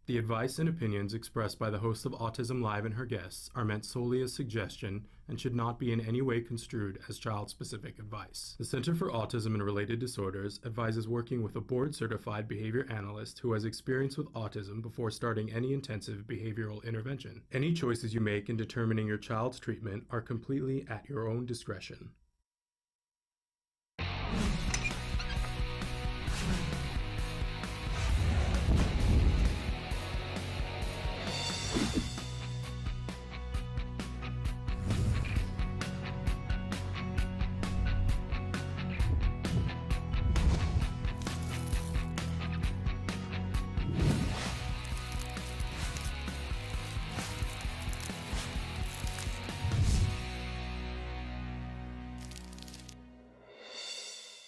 The advice and opinions expressed by the host of Autism Live and her guests are meant solely as suggestion and should not be in any way construed as child-specific advice. The Center for Autism and Related Disorders advises working with a board-certified behavior analyst who has experience with autism before starting any intensive behavioral intervention. Any choices you make in determining your child's treatment are completely at your own discretion.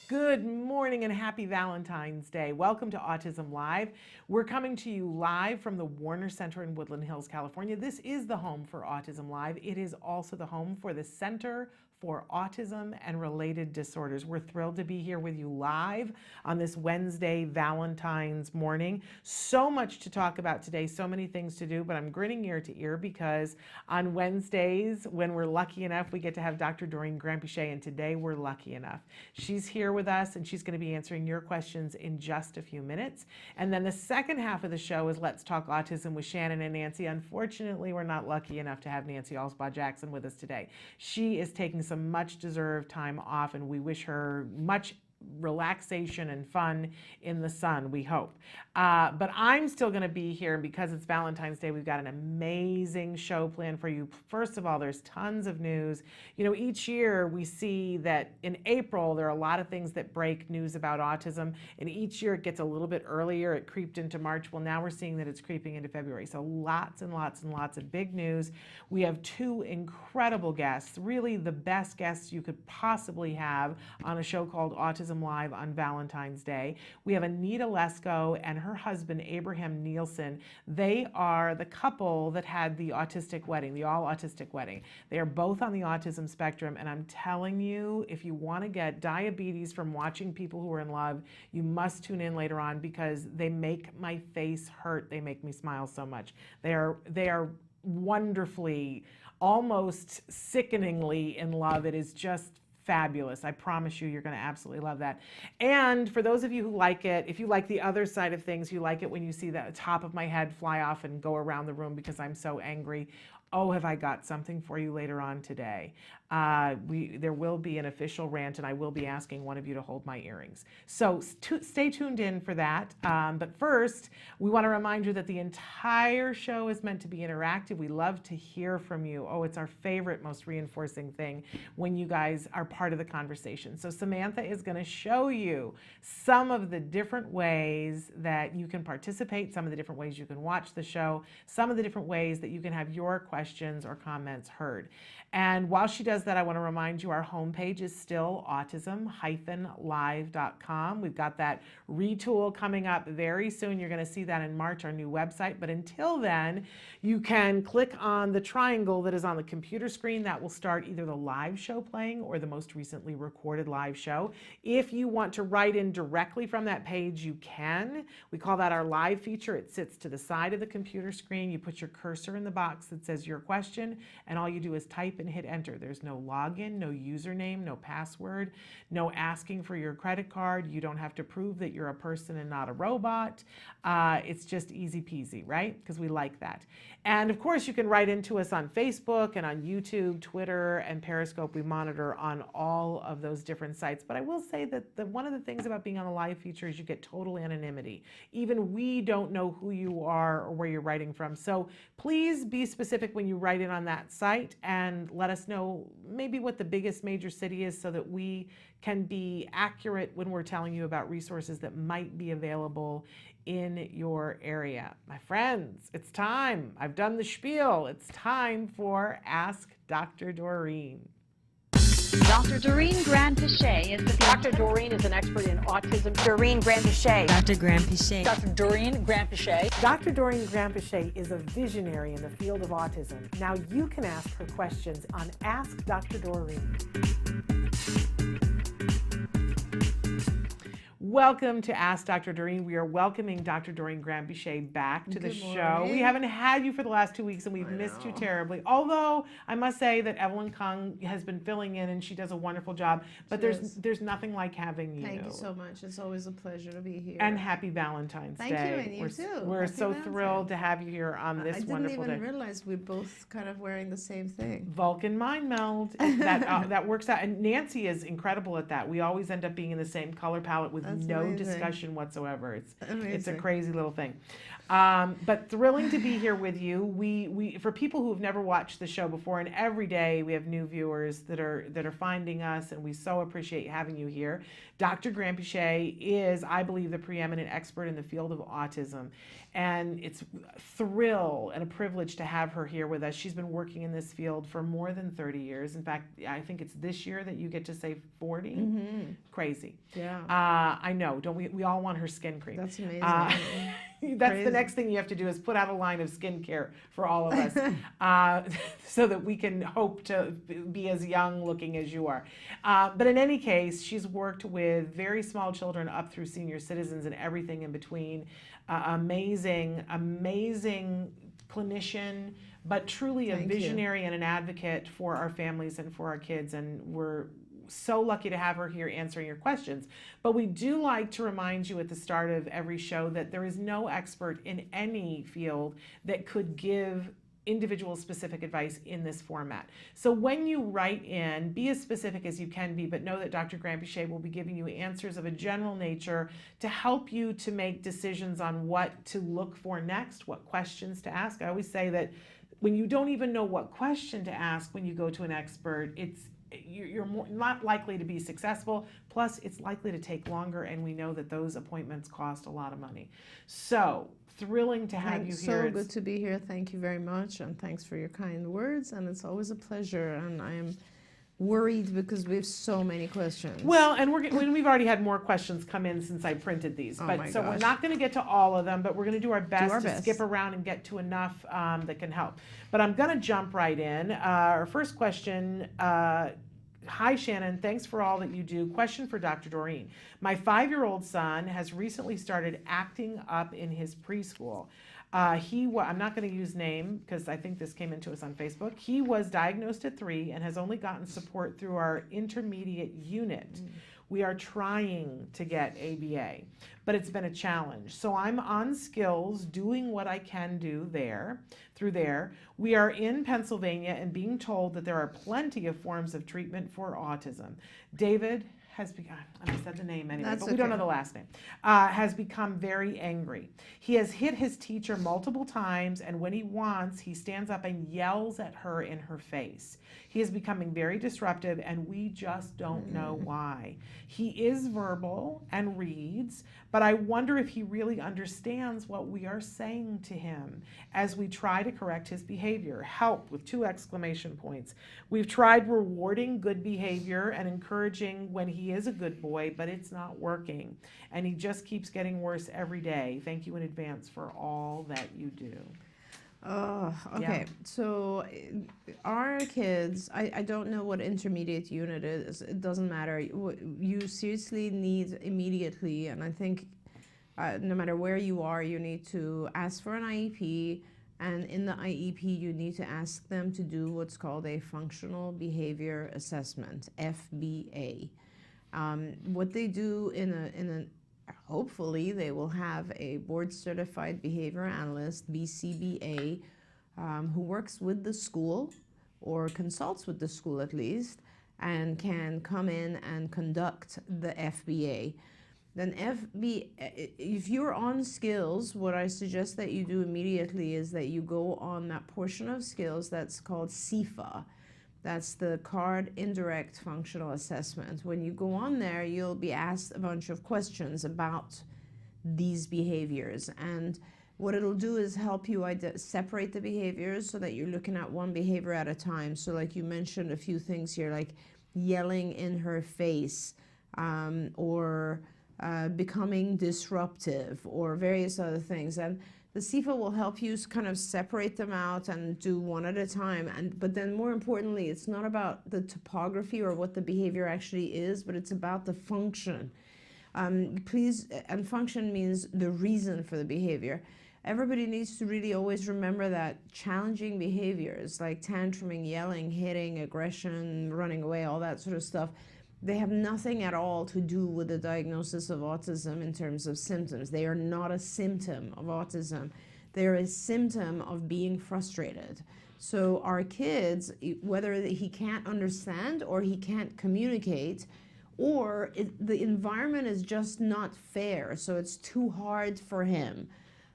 Good morning and happy Valentine's Day. Welcome to Autism Live. We're coming to you live from the Warner Center in Woodland Hills, California. This is the home for Autism Live. It is also the home for the Center for Autism and Related Disorders. We're thrilled to be here with you live on this Wednesday, Valentine's morning. So much to talk about today, so many things to do, but I'm grinning ear to ear because on Wednesdays, when we're lucky enough, we get to have Dr. Doreen Granpichet, and today we're lucky enough. She's here with us, and she's going to be answering your questions in just a few minutes. And then the second half of the show is Let's Talk Autism with Shannon and Nancy. Unfortunately, we're not lucky enough to have Nancy Alsbaugh-Jackson with us today. She is taking some much deserved time off, and we wish her much relaxation and fun in the sun, we hope. But I'm still going to be here, and because it's Valentine's Day, we've got an amazing show planned for you. First of all, there's tons of news. You know, each year we see that in April there are a lot of things that break news about autism, and each year it gets a little bit earlier. It creeped into March. Well, now we're seeing that it's creeping into February. So lots and lots and lots of big news. We have two incredible guests, really the best guests you could possibly have on a show called Autism Live on Valentine's Day. We have Anita Lesko and her husband, Abraham Nielsen. They are the couple that had the autistic wedding, the all autistic wedding. They are both on the autism spectrum, and I'm telling you, if you want to get diabetes from watching people who are in love, you must tune in later on because they make my face hurt. They make me smile so much. They are wonderfully, almost sickeningly in love. It is just fabulous. I promise you, you're going to absolutely love that. And for those of you who like it, if you like the other side of things, you like it when you see the top of my head fly off and go around the room because I'm so angry. Oh, have I got something for you later on today. There will be an official rant, and I will be asking one of you to hold my earrings. So stay tuned in for that. But first, we want to remind you that the entire show is meant to be interactive. We love to hear from you. Oh, it's our favorite, most reinforcing thing when you guys are part of the conversation. So Samantha is going to show you some of the different ways that you can participate, some of the different ways you can watch the show, some of the different ways that you can have your questions or comments heard. And while she does that, I want to remind you our homepage is still autism-live.com. We've got that retool coming up very soon. You're going to see that in March, our new website. But until then, you can click on the triangle that is on the computer screen. That will start either the live show playing or the most recently recorded live show. If you want to write in directly from that page, you can. We call that our live feature. It sits to the side of the computer screen. You put your cursor in the box that says your question, and all you do is type and hit enter. There's no login, no username, no password, no asking for your credit card. You don't have to prove that you're a person and not a robot. It's just easy peasy, right? Because we like that. And of course, you can write into us on Facebook and on YouTube, Twitter, and Periscope. We monitor on all of those different sites. But I will say that one of the things about being on the live feature is you get total anonymity. Even we don't know who you are or where you're writing from. So please be specific when you write in on that site and let us know maybe what the biggest major city is so that we can be accurate when we're telling you about resources that might be available in your area. My friends, it's time. I've done the spiel. It's time for Ask Dr. Doreen. Dr. Doreen Granpichet is the Dr. Doreen is an expert in autism. Doreen Granpichet. Dr. Granpichet. Dr. Doreen Granpichet. Dr. Doreen Granpichet is a visionary in the field of autism. Now you can ask her questions on Ask Dr. Doreen. Welcome to Ask Dr. Doreen. We are welcoming Dr. Doreen Graham-Bichet back to the Good show. We morning. haven't had you for the last 2 weeks and we've I missed you know. terribly. Although I must say that Evelyn Kung has been filling in and she does a wonderful job. But She there's does. there's nothing like having you. Thank you so much. It's always a pleasure to be here. And happy Valentine's Thank you, Day. and you we're too. we're Happy so Valentine's. thrilled to have you here on this I didn't wonderful even day. realize we're both kind of wearing the same thing. Vulcan mind meld. That works out. And Nancy is incredible at that. We always end up being in the same color palette with That's no amazing. discussion whatsoever. It's a Amazing. crazy little thing. But thrilling to be here with you. We for people who have never watched the show before, and every day we have new viewers that are finding us, and we so appreciate having you here. Dr. Graham-Bichet is, I believe, the preeminent expert in the field of autism. And it's a thrill and a privilege to have her here with us. She's been working in this field for more than 30 years. In fact, I think it's this year that you get to say 40. Mm-hmm. Crazy. Yeah. I know. Don't we all want her skin cream. That's amazing. That's Crazy. the next thing you have to do is put out a line of skincare for all of us so that we can hope to be as young looking as you are. But in any case, she's worked with very small children up through senior citizens and everything in between. Amazing clinician, but truly a Thank you. visionary and an advocate for our families and for our kids. And we're so lucky to have her here answering your questions. But we do like to remind you at the start of every show that there is no expert in any field that could give individual specific advice in this format. So when you write in, be as specific as you can be, but know that Dr. Graham-Bichet will be giving you answers of a general nature to help you to make decisions on what to look for next, what questions to ask. I always say that when you don't even know what question to ask when you go to an expert, you're not likely to be successful. Plus, it's likely to take longer, and we know that those appointments cost a lot of money. So, thrilling to have you here. So good to be here. Thank you very much, and thanks for your kind words. And it's always a pleasure. And I am worried because we have so many questions. Well, and we've already had more questions come in since I printed these. Oh But my so we're gosh. not going to get to all of them, but we're going to do our best to best. skip around and get to enough that can help. But I'm going to jump right in. Our first question. Hi, Shannon. Thanks for all that you do. Question for Dr. Doreen. My 5-year-old son has recently started acting up in his preschool. I'm not going to use name because I think this came into us on Facebook. He was diagnosed at 3 and has only gotten support through our intermediate unit. We are trying to get ABA, but it's been a challenge. So I'm on skills doing what I can do through there. We are in Pennsylvania and being told that there are plenty of forms of treatment for autism. David has become, I said the name anyway, That's but we don't know okay. the last name, has become very angry. He has hit his teacher multiple times, and when he wants, he stands up and yells at her in her face. He is becoming very disruptive, and we just don't know why. He is verbal and reads, but I wonder if he really understands what we are saying to him as we try to correct his behavior. Help with 2 exclamation points. We've tried rewarding good behavior and encouraging when he is a good boy, but it's not working. And he just keeps getting worse every day. Thank you in advance for all that you do. Oh, okay. So our kids, I don't know what intermediate unit is. It doesn't matter. You seriously need immediately, and I think no matter where you are, you need to ask for an IEP. And in the IEP, you need to ask them to do what's called a functional behavior assessment, FBA. What they do hopefully they will have a board certified behavior analyst, BCBA, who works with the school or consults with the school at least, and can come in and conduct the FBA. Then if you're on skills, what I suggest that you do immediately is that you go on that portion of skills that's called CIFA. That's the Card Indirect Functional Assessment. When you go on there, you'll be asked a bunch of questions about these behaviors. And what it'll do is help you separate the behaviors so that you're looking at one behavior at a time. So like you mentioned a few things here, like yelling in her face, or becoming disruptive, or various other things. And the CIFA will help you kind of separate them out and do one at a time. But then more importantly, it's not about the topography or what the behavior actually is, but it's about the function. And function means the reason for the behavior. Everybody needs to really always remember that challenging behaviors like tantruming, yelling, hitting, aggression, running away, all that sort of stuff, they have nothing at all to do with the diagnosis of autism in terms of symptoms. They are not a symptom of autism. They're a symptom of being frustrated. So our kids, whether he can't understand or he can't communicate, or the environment is just not fair, so it's too hard for him,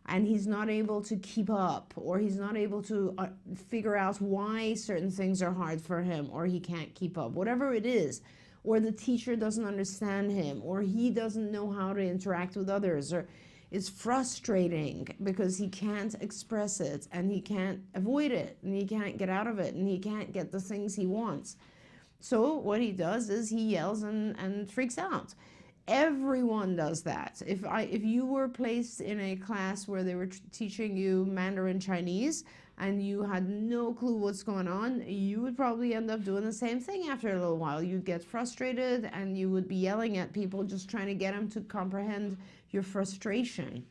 and he's not able to keep up, or he's not able to figure out why certain things are hard for him, or he can't keep up, whatever it is, or the teacher doesn't understand him, or he doesn't know how to interact with others, or it's frustrating because he can't express it, and he can't avoid it, and he can't get out of it, and he can't get the things he wants. So what he does is he yells and freaks out. Everyone does that. If you were placed in a class where they were teaching you Mandarin Chinese and you had no clue what's going on, you would probably end up doing the same thing after a little while. You'd get frustrated and you would be yelling at people, just trying to get them to comprehend your frustration.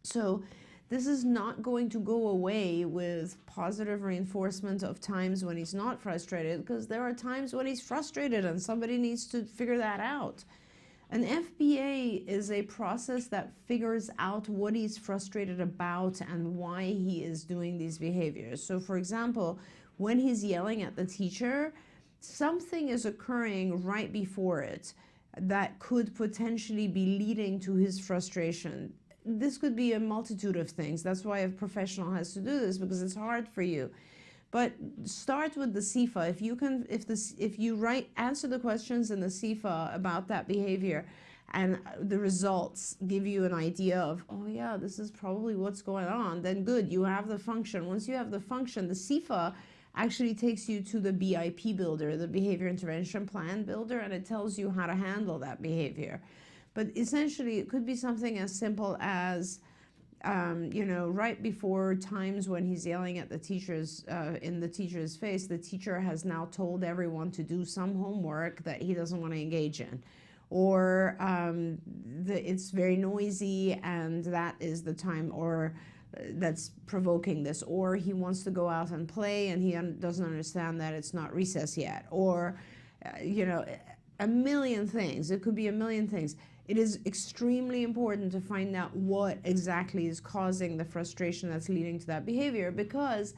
So this is not going to go away with positive reinforcement of times when he's not frustrated, because there are times when he's frustrated and somebody needs to figure that out. An FBA is a process that figures out what he's frustrated about and why he is doing these behaviors. So for example, when he's yelling at the teacher, something is occurring right before it that could potentially be leading to his frustration. This could be a multitude of things. That's why a professional has to do this, because it's hard for you. But start with the CIFA. If you answer the questions in the CIFA about that behavior, and the results give you an idea of, oh yeah, this is probably what's going on, then good, you have the function. Once you have the function, the CIFA actually takes you to the BIP builder, the behavior intervention plan builder, and it tells you how to handle that behavior. But essentially, it could be something as simple as, right before times when he's yelling at the teachers, in the teacher's face, the teacher has now told everyone to do some homework that he doesn't want to engage in. Or it's very noisy and that is the time, or that's provoking this. Or he wants to go out and play and he doesn't understand that it's not recess yet. Or, a million things. It could be a million things. It is extremely important to find out what exactly is causing the frustration that's leading to that behavior, because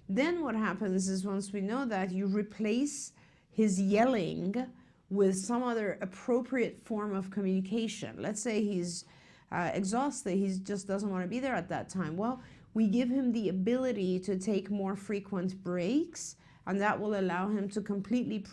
then what happens is, once we know that, you replace his yelling with some other appropriate form of communication. Let's say he's exhausted, he just doesn't want to be there at that time. Well, we give him the ability to take more frequent breaks, and that will allow him to completely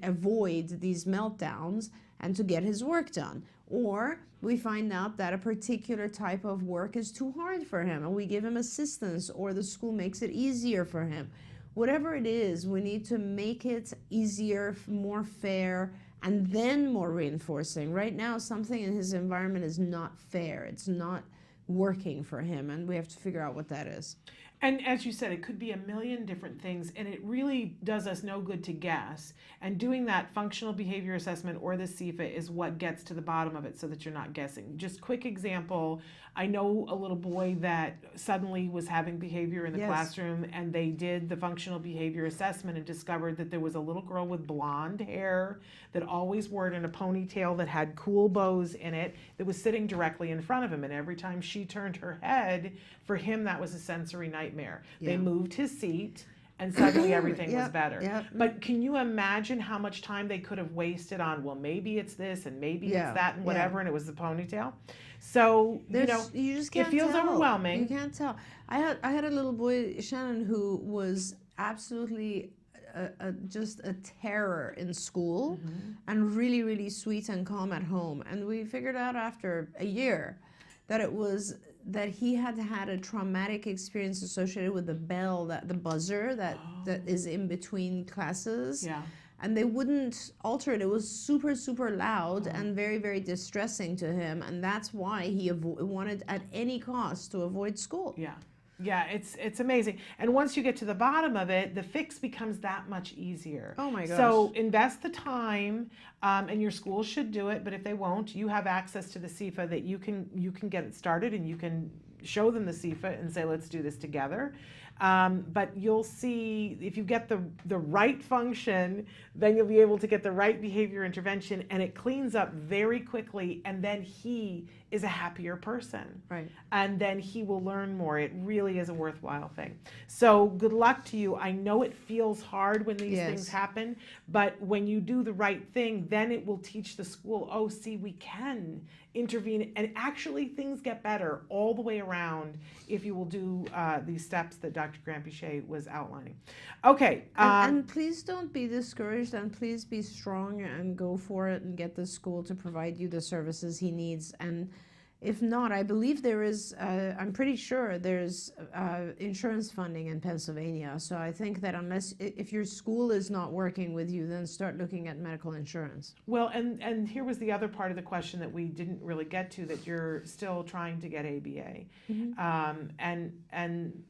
avoid these meltdowns and to get his work done. Or we find out that a particular type of work is too hard for him and we give him assistance, or the school makes it easier for him. Whatever it is, we need to make it easier, more fair, and then more reinforcing. Right now, something in his environment is not fair. It's not working for him, and we have to figure out what that is. And as you said, it could be a million different things, and it really does us no good to guess. And doing that functional behavior assessment or the CIFA is what gets to the bottom of it, so that you're not guessing. Just quick example, I know a little boy that suddenly was having behavior in the classroom, and they did the functional behavior assessment and discovered that there was a little girl with blonde hair that always wore it in a ponytail that had cool bows in it, that was sitting directly in front of him. And every time she turned her head, for him that was a sensory nightmare. They moved his seat, and suddenly everything was better. But can you imagine how much time they could have wasted on, well, maybe it's this and maybe it's that and whatever, and it was the ponytail? So, you just can't it feels tell. overwhelming. You can't tell. I had a little boy, Shannon, who was absolutely just a terror in school, and really, really sweet and calm at home. And we figured out after a year that he had had a traumatic experience associated with the bell, the buzzer that is in between classes. And they wouldn't alter it. It was super, super loud and very, very distressing to him. And that's why he wanted at any cost to avoid school. Yeah, it's amazing. And once you get to the bottom of it, the fix becomes that much easier. Oh my gosh. So invest the time, and your school should do it, but if they won't, you have access to the CIFA that you can get it started, and you can show them the CIFA and say, let's do this together. But you'll see if you get the right function, then you'll be able to get the right behavior intervention, and it cleans up very quickly, and then he is a happier person. Right. And then he will learn more. It really is a worthwhile thing. So good luck to you. I know it feels hard when these things happen, but when you do the right thing, then it will teach the school, oh, see, we can intervene, and actually things get better all the way around if you will do these steps that Dr. Grant-Pichet was outlining. Okay. And please don't be discouraged, and please be strong and go for it and get the school to provide you the services he needs. And if not, I believe there is, I'm pretty sure there's insurance funding in Pennsylvania. So I think that if your school is not working with you, then start looking at medical insurance. Well, and here was the other part of the question that we didn't really get to, that you're still trying to get ABA. And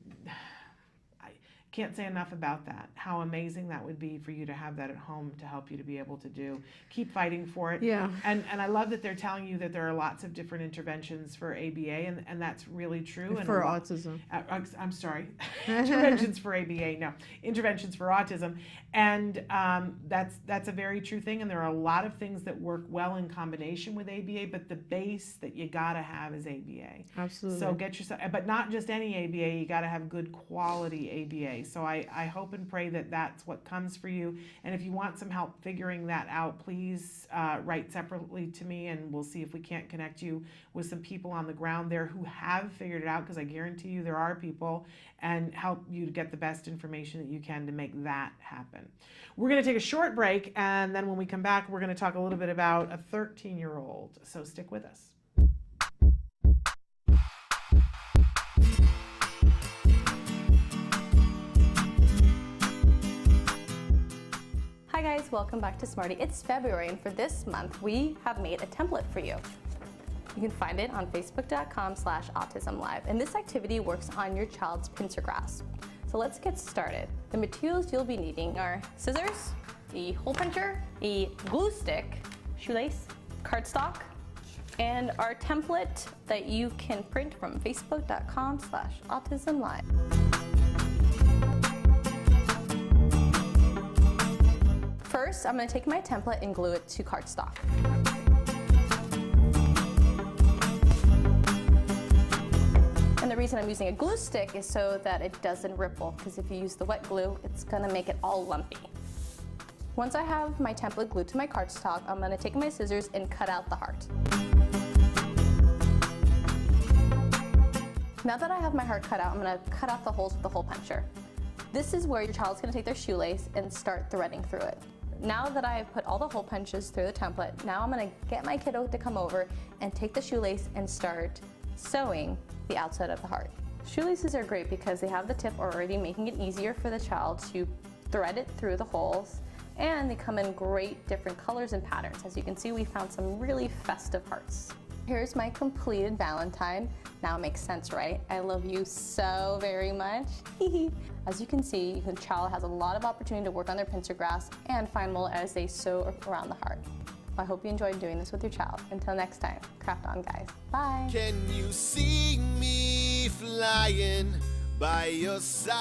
I can't say enough about that, how amazing that would be for you to have that at home to help you to be able to do. Keep fighting for it. Yeah. And I love that they're telling you that there are lots of different interventions for ABA, and that's really true. And For autism. I'm sorry. Interventions for ABA, no. Interventions for autism. And that's a very true thing, and there are a lot of things that work well in combination with ABA, but the base that you gotta have is ABA. Absolutely. So get yourself, but not just any ABA, you gotta have good quality ABA. So I hope and pray that that's what comes for you. And if you want some help figuring that out, please write separately to me, and we'll see if we can't connect you with some people on the ground there who have figured it out, because I guarantee you there are people, and help you to get the best information that you can to make that happen. We're going to take a short break, and then when we come back, we're going to talk a little bit about a 13-year-old. So stick with us. Hi guys, welcome back to Smarty. It's February, and for this month, we have made a template for you. You can find it on facebook.com/autism-live, and this activity works on your child's pincer grasp. So let's get started. The materials you'll be needing are scissors, a hole puncher, a glue stick, shoelace, cardstock, and our template that you can print from facebook.com/autism-live. First, I'm going to take my template and glue it to cardstock. And the reason I'm using a glue stick is so that it doesn't ripple, because if you use the wet glue, it's going to make it all lumpy. Once I have my template glued to my cardstock, I'm going to take my scissors and cut out the heart. Now that I have my heart cut out, I'm going to cut out the holes with the hole puncher. This is where your child's going to take their shoelace and start threading through it. Now that I've put all the hole punches through the template, now I'm going to get my kiddo to come over and take the shoelace and start sewing the outside of the heart. Shoelaces are great because they have the tip already, making it easier for the child to thread it through the holes, and they come in great different colors and patterns. As you can see, we found some really festive hearts. Here's my completed Valentine. Now it makes sense, right? I love you so very much. As you can see, the child has a lot of opportunity to work on their pincer grasp and find mold as they sew around the heart. I hope you enjoyed doing this with your child. Until next time, craft on, guys. Bye. Can you see me flying by your side?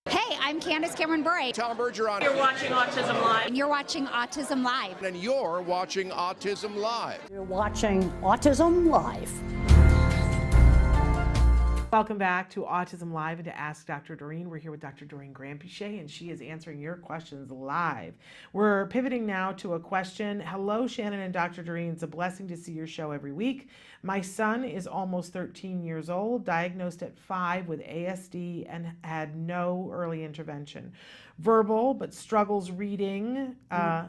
Hey, I'm Candace Cameron Bray. Tom Bergeron. You're watching Autism Live. And you're watching Autism Live. And you're watching Autism Live. You're watching Autism Live. Welcome back to Autism Live and to Ask Dr. Doreen. We're here with Dr. Doreen Grant-Pichet, and she is answering your questions live. We're pivoting now to a question. Hello, Shannon and Dr. Doreen. It's a blessing to see your show every week. My son is almost 13 years old, diagnosed at 5 with ASD, and had no early intervention. Verbal, but struggles reading.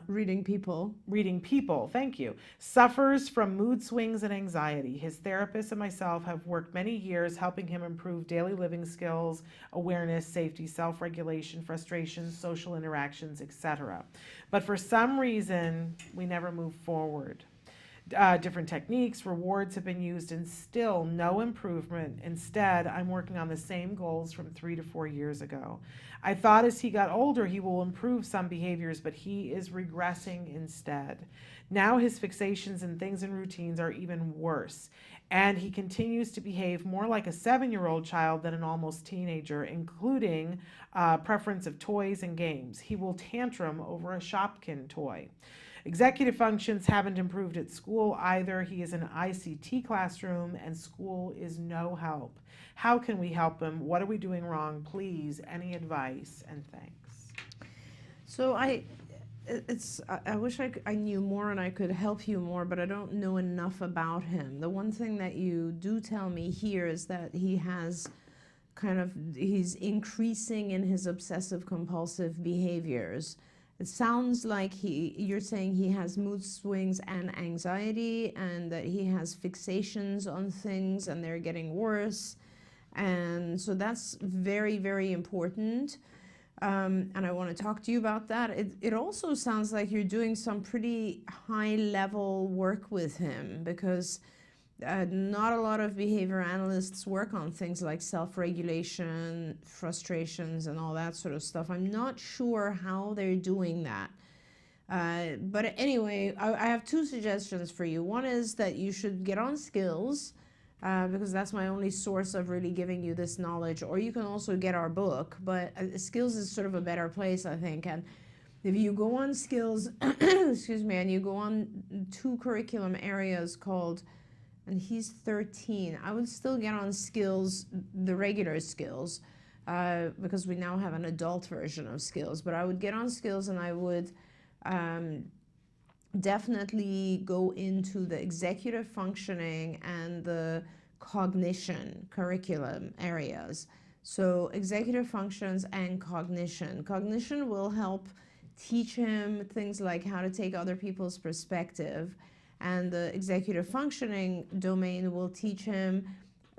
Reading people. Reading people, thank you. Suffers from mood swings and anxiety. His therapist and myself have worked many years helping him improve daily living skills, awareness, safety, self-regulation, frustration, social interactions, etc. But for some reason, we never move forward. different techniques, rewards have been used, and still no improvement. Instead, I'm working on the same goals from 3 to 4 years ago. I thought as he got older, he will improve some behaviors, but he is regressing instead. Now his fixations and things and routines are even worse, and he continues to behave more like a 7-year-old child than an almost teenager, including preference of toys and games. He will tantrum over a Shopkin toy. Executive functions haven't improved at school either. He is in an ICT classroom and school is no help. How can we help him? What are we doing wrong? Please, any advice, and thanks. So I wish I knew more and I could help you more, but I don't know enough about him. The one thing that you do tell me here is that he's increasing in his obsessive compulsive behaviors. It sounds like you're saying he has mood swings and anxiety, and that he has fixations on things and they're getting worse. And so that's very, very important. And I want to talk to you about that. It also sounds like you're doing some pretty high level work with him, because not a lot of behavior analysts work on things like self-regulation, frustrations, and all that sort of stuff. I'm not sure how they're doing that. But anyway, I have 2 suggestions for you. One is that you should get on Skills, because that's my only source of really giving you this knowledge. Or you can also get our book, but Skills is sort of a better place, I think. And if you go on Skills, excuse me, and you go on 2 curriculum areas called, and he's 13, I would still get on Skills, the regular Skills, because we now have an adult version of Skills. But I would get on Skills and I would definitely go into the executive functioning and the cognition curriculum areas. So executive functions and cognition. Cognition will help teach him things like how to take other people's perspective, and the executive functioning domain will teach him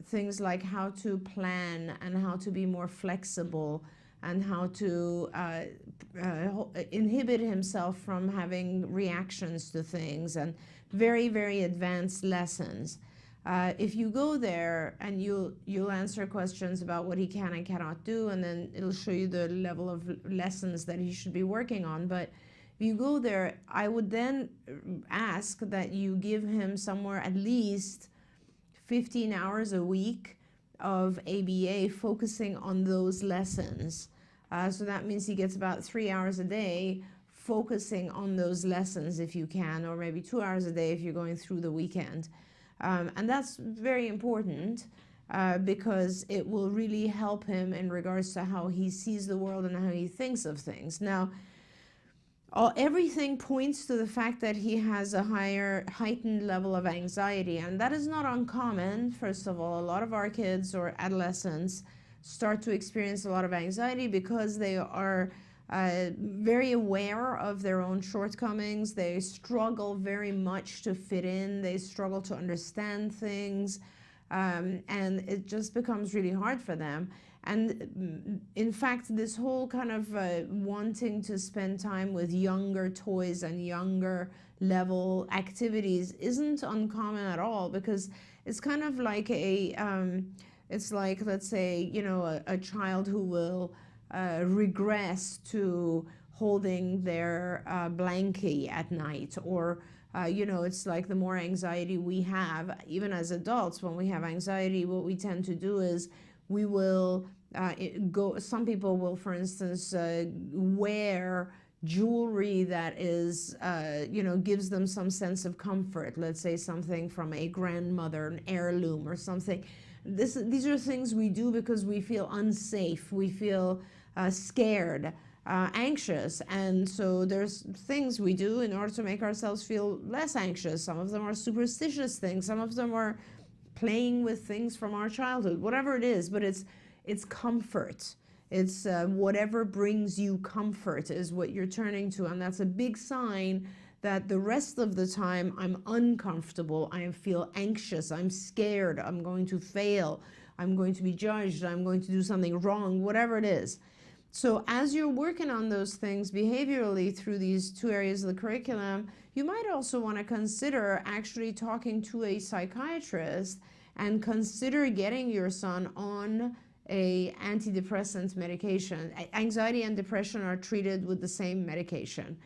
things like how to plan and how to be more flexible and how to inhibit himself from having reactions to things, and very, very advanced lessons. If you go there and you'll answer questions about what he can and cannot do, and then it'll show you the level of lessons that he should be working on. But if you go there, I would then ask that you give him somewhere at least 15 hours a week of ABA focusing on those lessons. So that means he gets about 3 hours a day focusing on those lessons if you can, or maybe 2 hours a day if you're going through the weekend. And that's very important because it will really help him in regards to how he sees the world and how he thinks of things. Now, everything points to the fact that he has a heightened level of anxiety, and that is not uncommon. First of all, a lot of our kids or adolescents start to experience a lot of anxiety because they are very aware of their own shortcomings. They struggle very much to fit in. They struggle to understand things, and it just becomes really hard for them. And in fact, this whole kind of wanting to spend time with younger toys and younger level activities isn't uncommon at all, because it's kind of like it's like, let's say, you know, a child who will regress to holding their blankie at night, or you know, it's like the more anxiety we have, even as adults, when we have anxiety, what we tend to do is we will some people will, for instance, wear jewelry that is, you know, gives them some sense of comfort. Let's say something from a grandmother, an heirloom or something. These are things we do because we feel unsafe, we feel scared, anxious, and so there's things we do in order to make ourselves feel less anxious. Some of them are superstitious things, some of them are playing with things from our childhood, whatever it is, but it's comfort. It's whatever brings you comfort is what you're turning to, and that's a big sign that the rest of the time I'm uncomfortable, I feel anxious, I'm scared, I'm going to fail, I'm going to be judged, I'm going to do something wrong, whatever it is. So as you're working on those things behaviorally through these two areas of the curriculum, you might also want to consider actually talking to a psychiatrist and consider getting your son on a antidepressant medication. Anxiety and depression are treated with the same medication.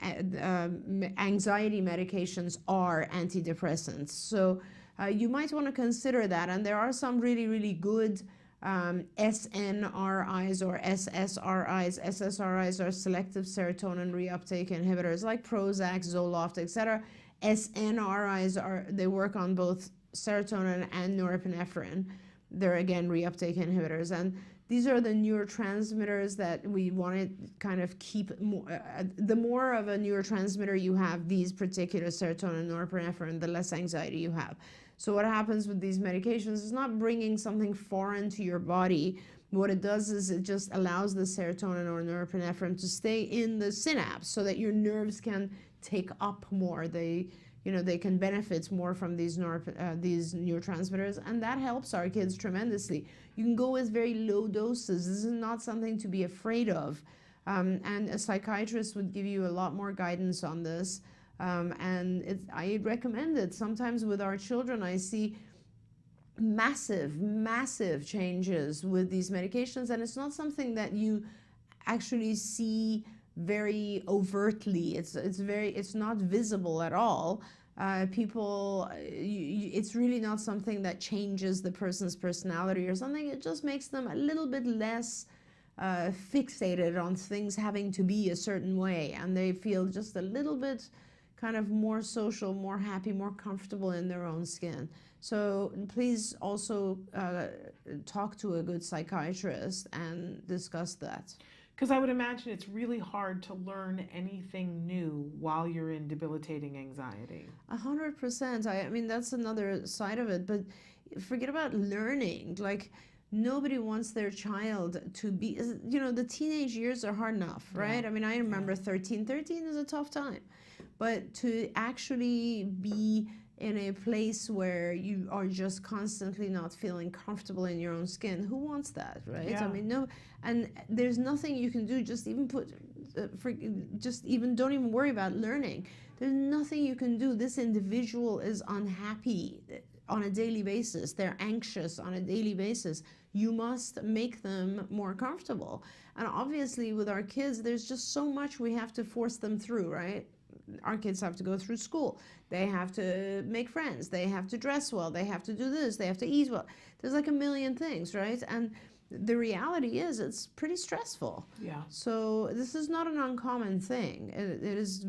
Anxiety medications are antidepressants. So you might want to consider that. And there are some really, really good SNRIs or SSRIs. SSRIs are selective serotonin reuptake inhibitors like Prozac, Zoloft, etc. SNRIs they work on both serotonin and norepinephrine. They're again reuptake inhibitors, and these are the neurotransmitters that we want to kind of keep more. The more of a neurotransmitter you have, these particular serotonin and norepinephrine, the less anxiety you have. So what happens with these medications is not bringing something foreign to your body. What it does is it just allows the serotonin or norepinephrine to stay in the synapse so that your nerves can take up more. They can benefit more from these neurotransmitters, and that helps our kids tremendously. You can go with very low doses. This is not something to be afraid of. And a psychiatrist would give you a lot more guidance on this. I recommend it. Sometimes with our children, I see massive changes with these medications, and it's not something that you actually see very overtly. It's not visible at all. It's really not something that changes the person's personality or something. It just makes them a little bit less fixated on things having to be a certain way, and they feel just a little bit kind of more social, more happy, more comfortable in their own skin. So please also talk to a good psychiatrist and discuss that. Because I would imagine it's really hard to learn anything new while you're in debilitating anxiety. 100%. I mean, that's another side of it. But forget about learning. Like, nobody wants their child to be, the teenage years are hard enough, right? Yeah. I mean, I remember 13. 13 is a tough time. But to actually be in a place where you are just constantly not feeling comfortable in your own skin, who wants that, right? Yeah. I mean, no, and there's nothing you can do. Just even don't even worry about learning. There's nothing you can do. This individual is unhappy on a daily basis. They're anxious on a daily basis. You must make them more comfortable. And obviously with our kids, there's just so much we have to force them through, right? Our kids have to go through school. They have to make friends. They have to dress well. They have to do this. They have to eat well. There's like a million things, right? And the reality is it's pretty stressful. Yeah. So this is not an uncommon thing. It is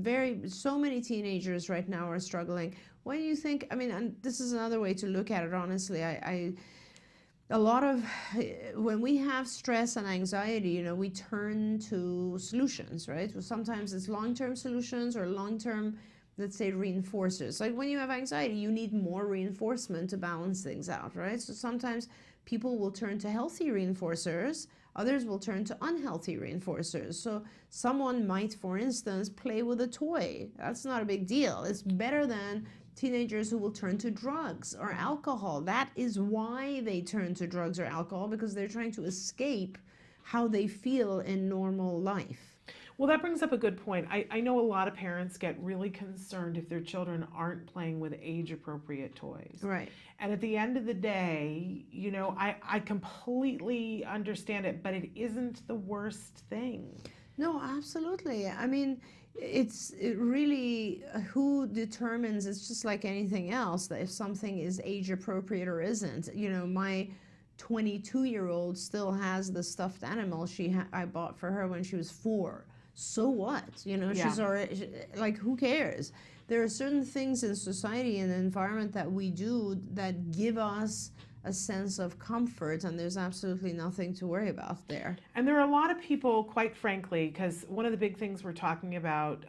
so many teenagers right now are struggling. When you think, I mean, and this is another way to look at it, honestly, when we have stress and anxiety, we turn to solutions, right? So sometimes it's long-term solutions or long-term, let's say, reinforcers. Like when you have anxiety, you need more reinforcement to balance things out, right? So sometimes people will turn to healthy reinforcers, others will turn to unhealthy reinforcers. So someone might, for instance, play with a toy. That's not a big deal. It's better than teenagers who will turn to drugs or alcohol. That is why they turn to drugs or alcohol, because they're trying to escape how they feel in normal life. Well, that brings up a good point. I know a lot of parents get really concerned if their children aren't playing with age-appropriate toys. Right. And at the end of the day, I completely understand it, but it isn't the worst thing. No, absolutely. I mean, it really, who determines, it's just like anything else, that if something is age appropriate or isn't. My 22-year-old still has the stuffed animal I bought for her when she was 4. So what? She's already, like, who cares? There are certain things in society and the environment that we do that give us a sense of comfort, and there's absolutely nothing to worry about there. And there are a lot of people, quite frankly, because one of the big things we're talking about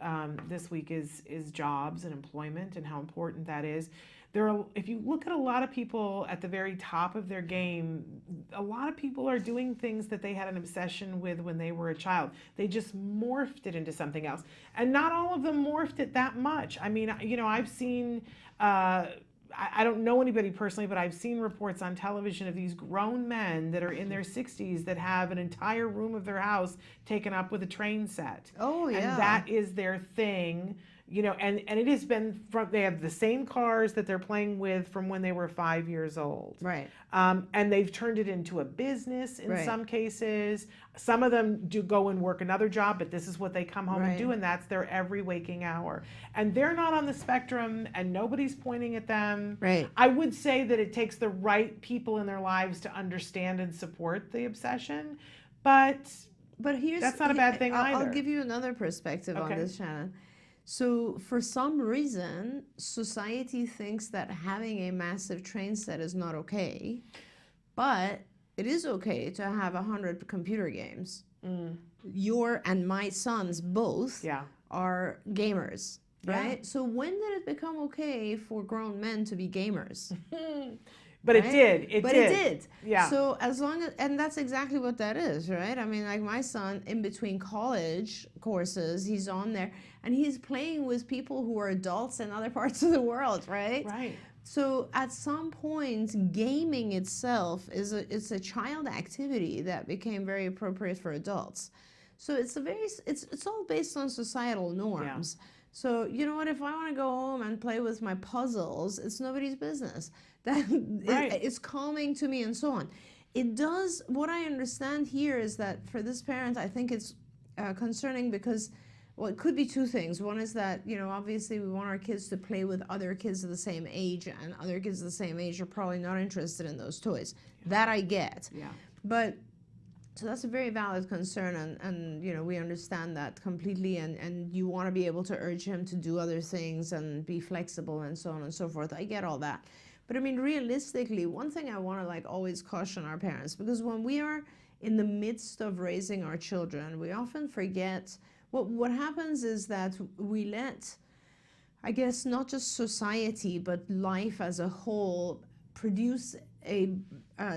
this week is jobs and employment and how important that is. If you look at a lot of people at the very top of their game, a lot of people are doing things that they had an obsession with when they were a child. They just morphed it into something else. And not all of them morphed it that much. I mean, I've seen I don't know anybody personally, but I've seen reports on television of these grown men that are in their 60s that have an entire room of their house taken up with a train set. Oh, yeah. And that is their thing, you know, and it has been from, they have the same cars that they're playing with from when they were 5 years old. Right. And they've turned it into a business in Right. some cases. Some of them do go and work another job, but this is what they come home and do, and that's their every waking hour. And they're not on the spectrum, and nobody's pointing at them. Right. I would say that it takes the right people in their lives to understand and support the obsession, but here's that's not a bad thing either. I'll give you another perspective on this, Shannon. So for some reason, society thinks that having a massive train set is not okay, but it is okay to have 100 computer games. Your and my sons both are gamers, right? So when did it become okay for grown men to be gamers? But it did. It did. Yeah. So as long as, and that's exactly what that is, right? I mean, like my son, in between college courses, he's on there and he's playing with people who are adults in other parts of the world, right? Right. So at some point, gaming itself it's a child activity that became very appropriate for adults. So it's all based on societal norms. Yeah. So you know what? If I want to go home and play with my puzzles, it's nobody's business. That it's calming to me and so on. It does. What I understand here is that for this parent, I think it's concerning because, well, it could be two things. One is that, you know, obviously we want our kids to play with other kids of the same age, and other kids of the same age are probably not interested in those toys. That I get. Yeah. But so that's a very valid concern, and you know, we understand that completely, and you want to be able to urge him to do other things and be flexible and so on and so forth. I get all that. But I mean, realistically, one thing I want to like always caution our parents, because when we are in the midst of raising our children, we often forget what happens is that we let, I guess, not just society, but life as a whole produce a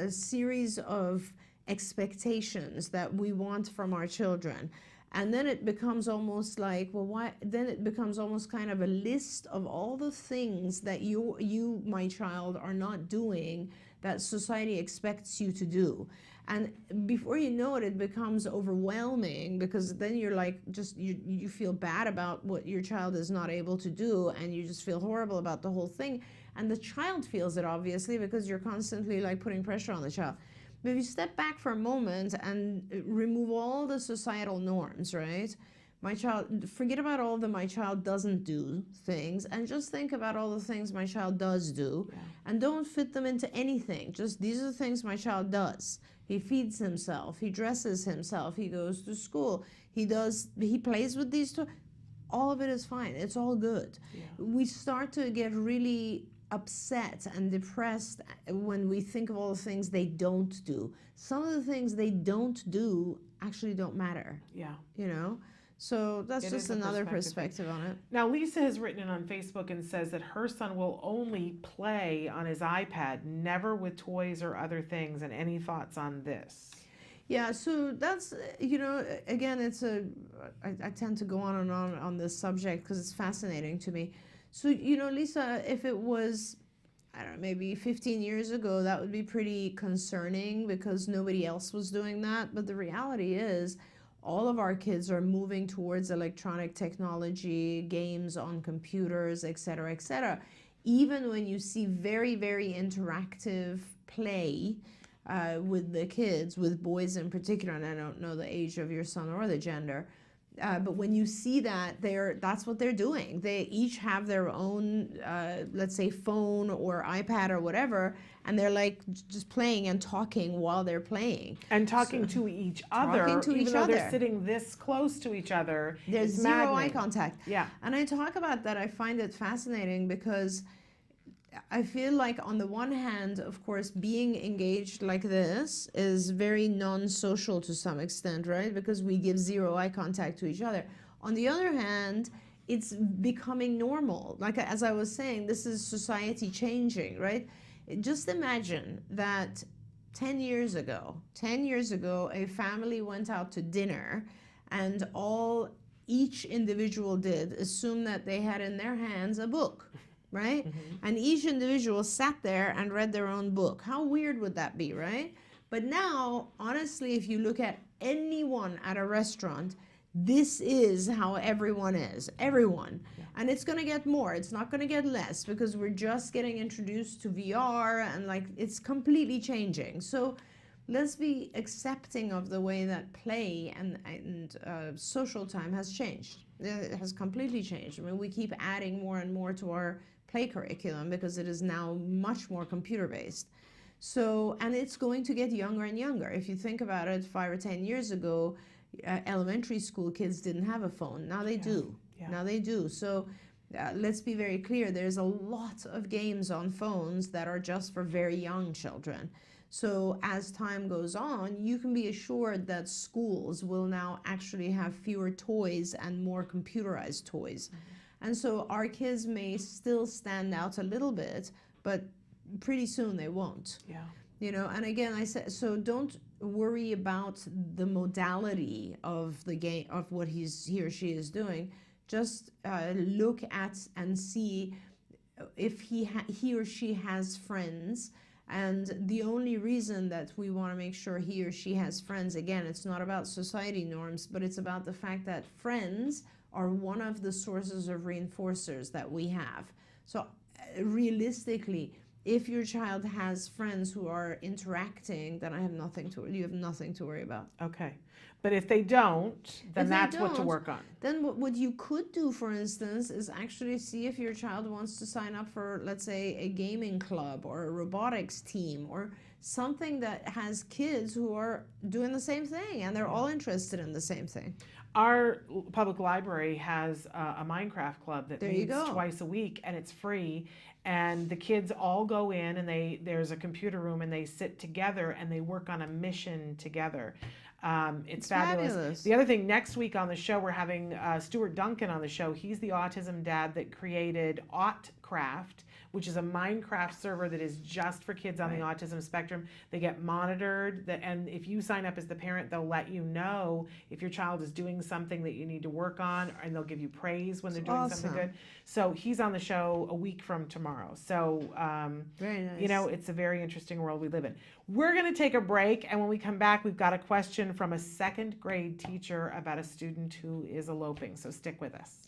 series of expectations that we want from our children. And then it becomes almost like, well, why? Then it becomes almost kind of a list of all the things that you, my child, are not doing that society expects you to do. And before you know it, it becomes overwhelming, because then you're like, just you feel bad about what your child is not able to do, and you just feel horrible about the whole thing. And the child feels it, obviously, because you're constantly like putting pressure on the child. But if you step back for a moment and remove all the societal norms, right? My child, forget about all the my child doesn't do things, and just think about all the things my child does do, and don't fit them into anything. Just, these are the things my child does. He feeds himself, he dresses himself, he goes to school, he plays with these toys. All of it is fine, it's all good. Yeah. We start to get really upset and depressed when we think of all the things they don't do. Some of the things they don't do actually don't matter. Yeah. You know? So that's just another perspective on it. Now, Lisa has written in on Facebook and says that her son will only play on his iPad, never with toys or other things. And any thoughts on this? Yeah, so that's, you know, again, I tend to go on and on this subject because it's fascinating to me. So, you know, Lisa, if it was, I don't know, maybe 15 years ago, that would be pretty concerning because nobody else was doing that. But the reality is, all of our kids are moving towards electronic technology, games on computers, et cetera, et cetera. Even when you see very, very interactive play with the kids, with boys in particular, and I don't know the age of your son or the gender, but when you see that, that's what they're doing. They each have their own, let's say, phone or iPad or whatever, and they're like just playing and talking while they're playing. And talking to each other, even though they're sitting this close to each other. There's zero eye contact. Yeah. And I talk about that. I find it fascinating because I feel like on the one hand, of course, being engaged like this is very non-social to some extent, right? Because we give zero eye contact to each other. On the other hand, it's becoming normal. Like, as I was saying, this is society changing, right? Just imagine that 10 years ago, a family went out to dinner and each individual did assume that they had in their hands a book. right? And each individual sat there and read their own book. How weird would that be, right? But now, honestly, if you look at anyone at a restaurant, this is how everyone is, everyone. And it's going to get more. It's not going to get less, because we're just getting introduced to VR, and like it's completely changing. So let's be accepting of the way that play and social time has changed. It has completely changed. I mean, we keep adding more and more to our play curriculum because it is now much more computer-based. So, and it's going to get younger and younger. If you think about it, 5 or 10 years ago, elementary school kids didn't have a phone. Now they do. Now they do. So let's be very clear. There's a lot of games on phones that are just for very young children. So as time goes on, you can be assured that schools will now actually have fewer toys and more computerized toys. And so our kids may still stand out a little bit, but pretty soon they won't. You know, and again, I said, so don't worry about the modality of the game, of what he or she is doing. Just look at and see if he or she has friends. And the only reason that we want to make sure he or she has friends, again, it's not about society norms, but it's about the fact that friends are one of the sources of reinforcers that we have. So realistically, if your child has friends who are interacting, then you have nothing to worry about. Okay. But if they don't, then that's what to work on. Then what you could do, for instance, is actually see if your child wants to sign up for, let's say, a gaming club or a robotics team or something that has kids who are doing the same thing and they're all interested in the same thing. Our public library has a Minecraft club that There you meets go. twice a week, and it's free. And the kids all go in, and there's a computer room, and they sit together and they work on a mission together. It's fabulous. The other thing, next week on the show, we're having Stuart Duncan on the show. He's the autism dad that created AutCraft, which is a Minecraft server that is just for kids on the autism spectrum. They get monitored, and if you sign up as the parent, they'll let you know if your child is doing something that you need to work on, and they'll give you praise when they're doing something good. So he's on the show a week from tomorrow. So, very nice. You know, it's a very interesting world we live in. We're going to take a break, and when we come back, we've got a question from a second grade teacher about a student who is eloping. So stick with us.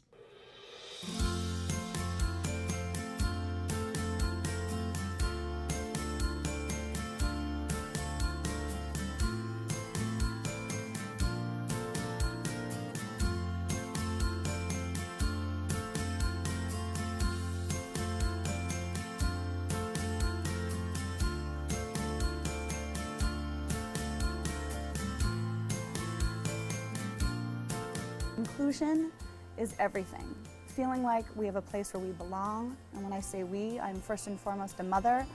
Inclusion is everything. Feeling like we have a place where we belong, and when I say we, I'm first and foremost a mother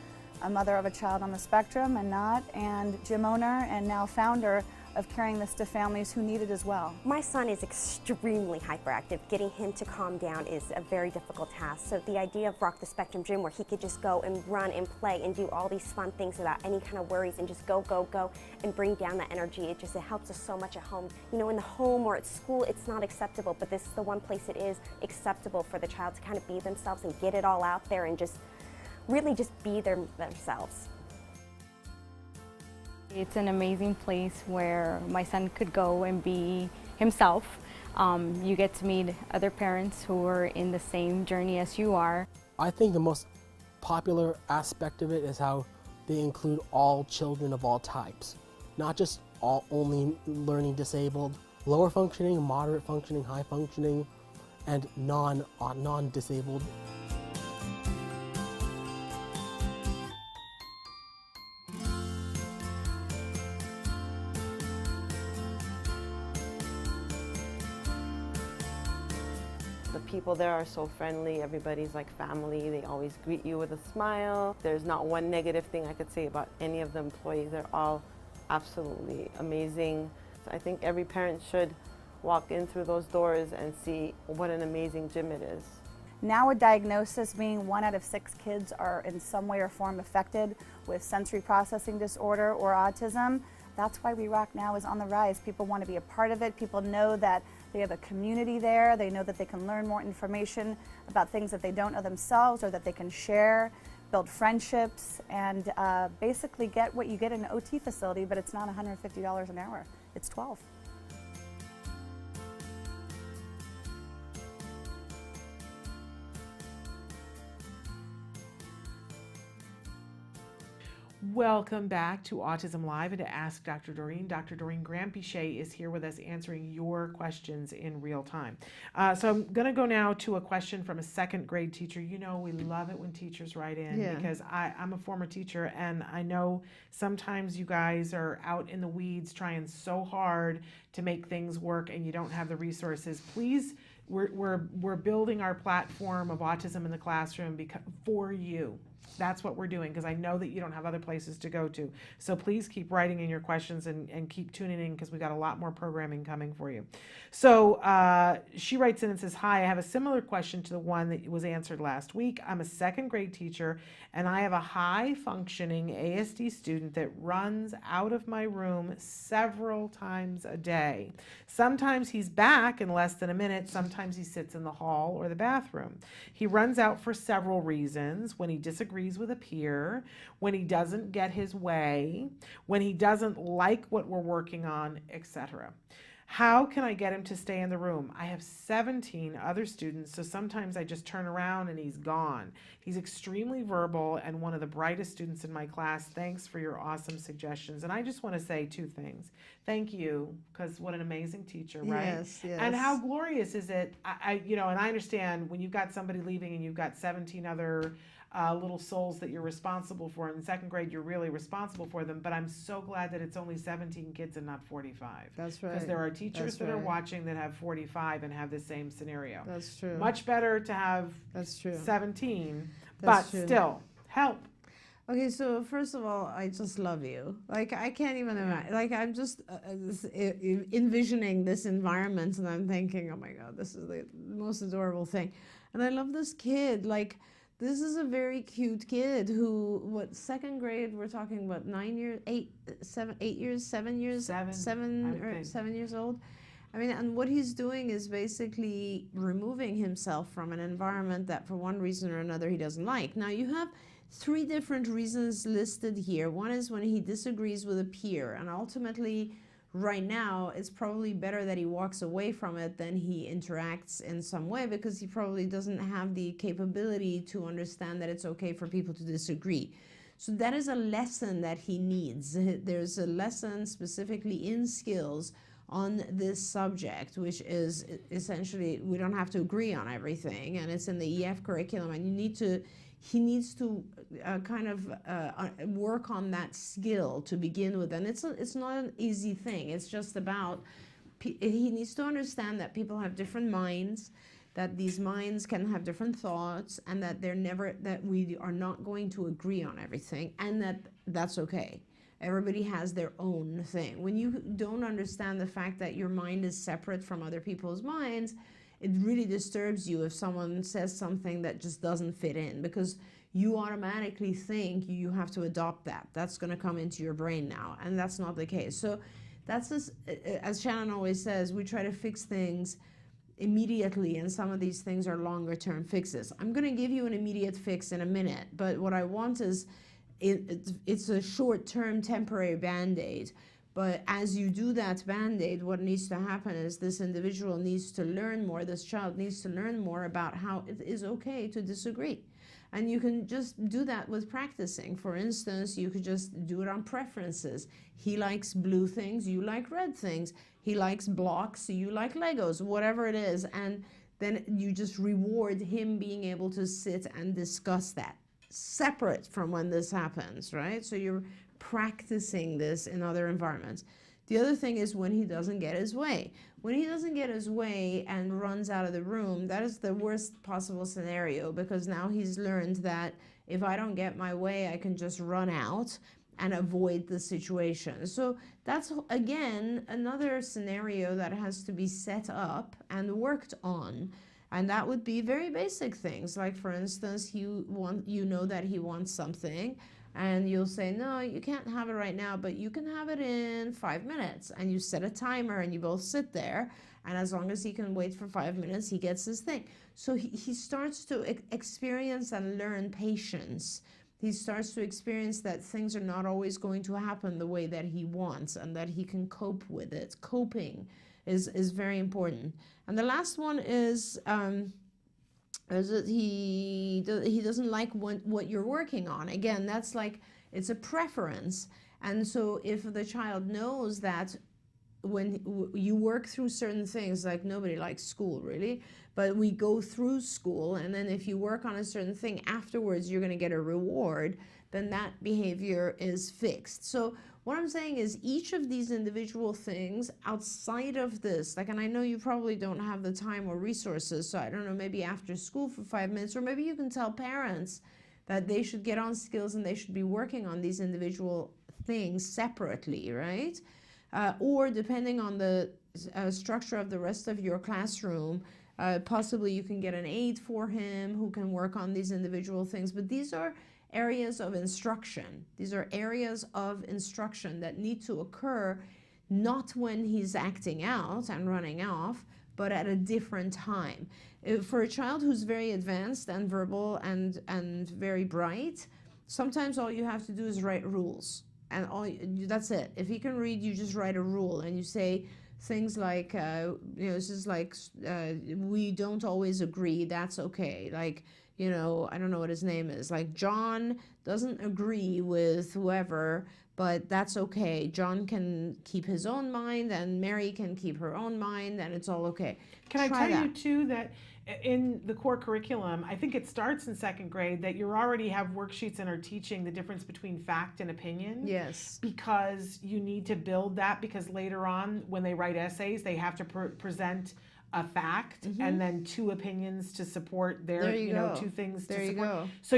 of a child on the spectrum and gym owner and now founder of carrying this to families who need it as well. My son is extremely hyperactive. Getting him to calm down is a very difficult task. So the idea of Rock the Spectrum Gym, where he could just go and run and play and do all these fun things without any kind of worries and just go, go, go and bring down that energy, it helps us so much at home. You know, in the home or at school, it's not acceptable, but this is the one place it is acceptable for the child to kind of be themselves and get it all out there and just really just be themselves. It's an amazing place where my son could go and be himself. You get to meet other parents who are in the same journey as you are. I think the most popular aspect of it is how they include all children of all types, not just only learning disabled, lower functioning, moderate functioning, high functioning, and non-disabled. The people there are so friendly. Everybody's like family. They always greet you with a smile. There's not one negative thing I could say about any of the employees. They're all absolutely amazing. So I think every parent should walk in through those doors and see what an amazing gym it is. Now, a diagnosis being 1 out of 6 kids are in some way or form affected with sensory processing disorder or autism, That's why We Rock Now is on the rise. People want to be a part of it. People know that they have a community there. They know that they can learn more information about things that they don't know themselves or that they can share, build friendships, and basically get what you get in an OT facility, but it's not $150 an hour. It's $12. Welcome back to Autism Live and to Ask Dr. Doreen. Dr. Doreen Graham-Pichet is here with us answering your questions in real time. So I'm going to go now to a question from a second grade teacher. You know, we love it when teachers write in because I'm a former teacher, and I know sometimes you guys are out in the weeds trying so hard to make things work and you don't have the resources. Please, we're building our platform of Autism in the Classroom for you. That's what we're doing, because I know that you don't have other places to go to. So please keep writing in your questions and keep tuning in, because we got a lot more programming coming for you. So she writes in and says, hi, I have a similar question to the one that was answered last week. I'm a second grade teacher, and I have a high functioning ASD student that runs out of my room several times a day. Sometimes he's back in less than a minute. Sometimes he sits in the hall or the bathroom. He runs out for several reasons: when he disagrees with a peer, when he doesn't get his way, when he doesn't like what we're working on, etc. How can I get him to stay in the room? I have 17 other students, so sometimes I just turn around and he's gone. He's extremely verbal and one of the brightest students in my class. Thanks for your awesome suggestions. And I just want to say two things. Thank you, because what an amazing teacher, right? Yes, yes. And how glorious is it? You know, and I understand when you've got somebody leaving and you've got 17 other little souls that you're responsible for. In second grade, you're really responsible for them, but I'm so glad that it's only 17 kids and not 45. That's right. Because there are teachers that are watching that have 45 and have the same scenario. That's true. Much better to have 17, but still, help. Okay, so first of all, I just love you. Like, I can't even imagine. Like, I'm just envisioning this environment, and I'm thinking, oh my God, this is the most adorable thing. And I love this kid. Like, this is a very cute kid who, what, second grade, we're talking about 7 years old. I mean, and what he's doing is basically removing himself from an environment that for one reason or another he doesn't like. Now, you have 3 different reasons listed here. One is when he disagrees with a peer, and ultimately, right now, it's probably better that he walks away from it than he interacts in some way, because he probably doesn't have the capability to understand that it's okay for people to disagree. So that is a lesson that he needs. There's a lesson specifically in skills on this subject, which is essentially, we don't have to agree on everything, and it's in the EF curriculum, and he needs to work on that skill to begin with. And it's not an easy thing. It's just about, he needs to understand that people have different minds, that these minds can have different thoughts, and that that we are not going to agree on everything, and that's okay. Everybody has their own thing. When you don't understand the fact that your mind is separate from other people's minds, it really disturbs you if someone says something that just doesn't fit in, because you automatically think you have to adopt that. That's going to come into your brain now, and that's not the case. So that's as Shannon always says, we try to fix things immediately, and some of these things are longer term fixes. I'm going to give you an immediate fix in a minute, but what I want is it's a short-term temporary band-aid. But as you do that band-aid, what needs to happen is this individual needs to learn more, this child needs to learn more about how it is okay to disagree. And you can just do that with practicing. For instance, you could just do it on preferences. He likes blue things, you like red things. He likes blocks, you like Legos, whatever it is. And then you just reward him being able to sit and discuss that, separate from when this happens, right? So you're practicing this in other environments. The other thing is when he doesn't get his way. When he doesn't get his way and runs out of the room, that is the worst possible scenario, because now he's learned that if I don't get my way, I can just run out and avoid the situation. So that's, again, another scenario that has to be set up and worked on. And that would be very basic things, like, for instance, you know that he wants something, And you'll say, no, you can't have it right now, but you can have it in 5 minutes. And you set a timer and you both sit there. And as long as he can wait for 5 minutes, he gets his thing. So he starts to experience and learn patience. He starts to experience that things are not always going to happen the way that he wants and that he can cope with it. Coping is very important. And the last one is that he doesn't like what you're working on. Again, that's like, it's a preference. And so if the child knows that when you work through certain things, like nobody likes school really, but we go through school, and then if you work on a certain thing afterwards, you're going to get a reward, then that behavior is fixed. So what I'm saying is each of these individual things outside of this, like, and I know you probably don't have the time or resources, so I don't know, maybe after school for 5 minutes, or maybe you can tell parents that they should get on skills and they should be working on these individual things separately, right? Or depending on the structure of the rest of your classroom, possibly you can get an aide for him who can work on these individual things. But these are areas of instruction. These are areas of instruction that need to occur not when he's acting out and running off, but at a different time. For a child who's very advanced and verbal and very bright, sometimes all you have to do is write rules. And that's it. If he can read, you just write a rule and you say things like, this is like, we don't always agree, that's okay. Like, I don't know what his name is. Like, John doesn't agree with whoever, but that's okay. John can keep his own mind and Mary can keep her own mind, and it's all okay. Can I tell you too that in the core curriculum, I think it starts in 2nd grade, that you already have worksheets and are teaching the difference between fact and opinion. Yes. Because you need to build that, because later on when they write essays, they have to present a fact and then 2 opinions to support their, 2 things to support. Go. So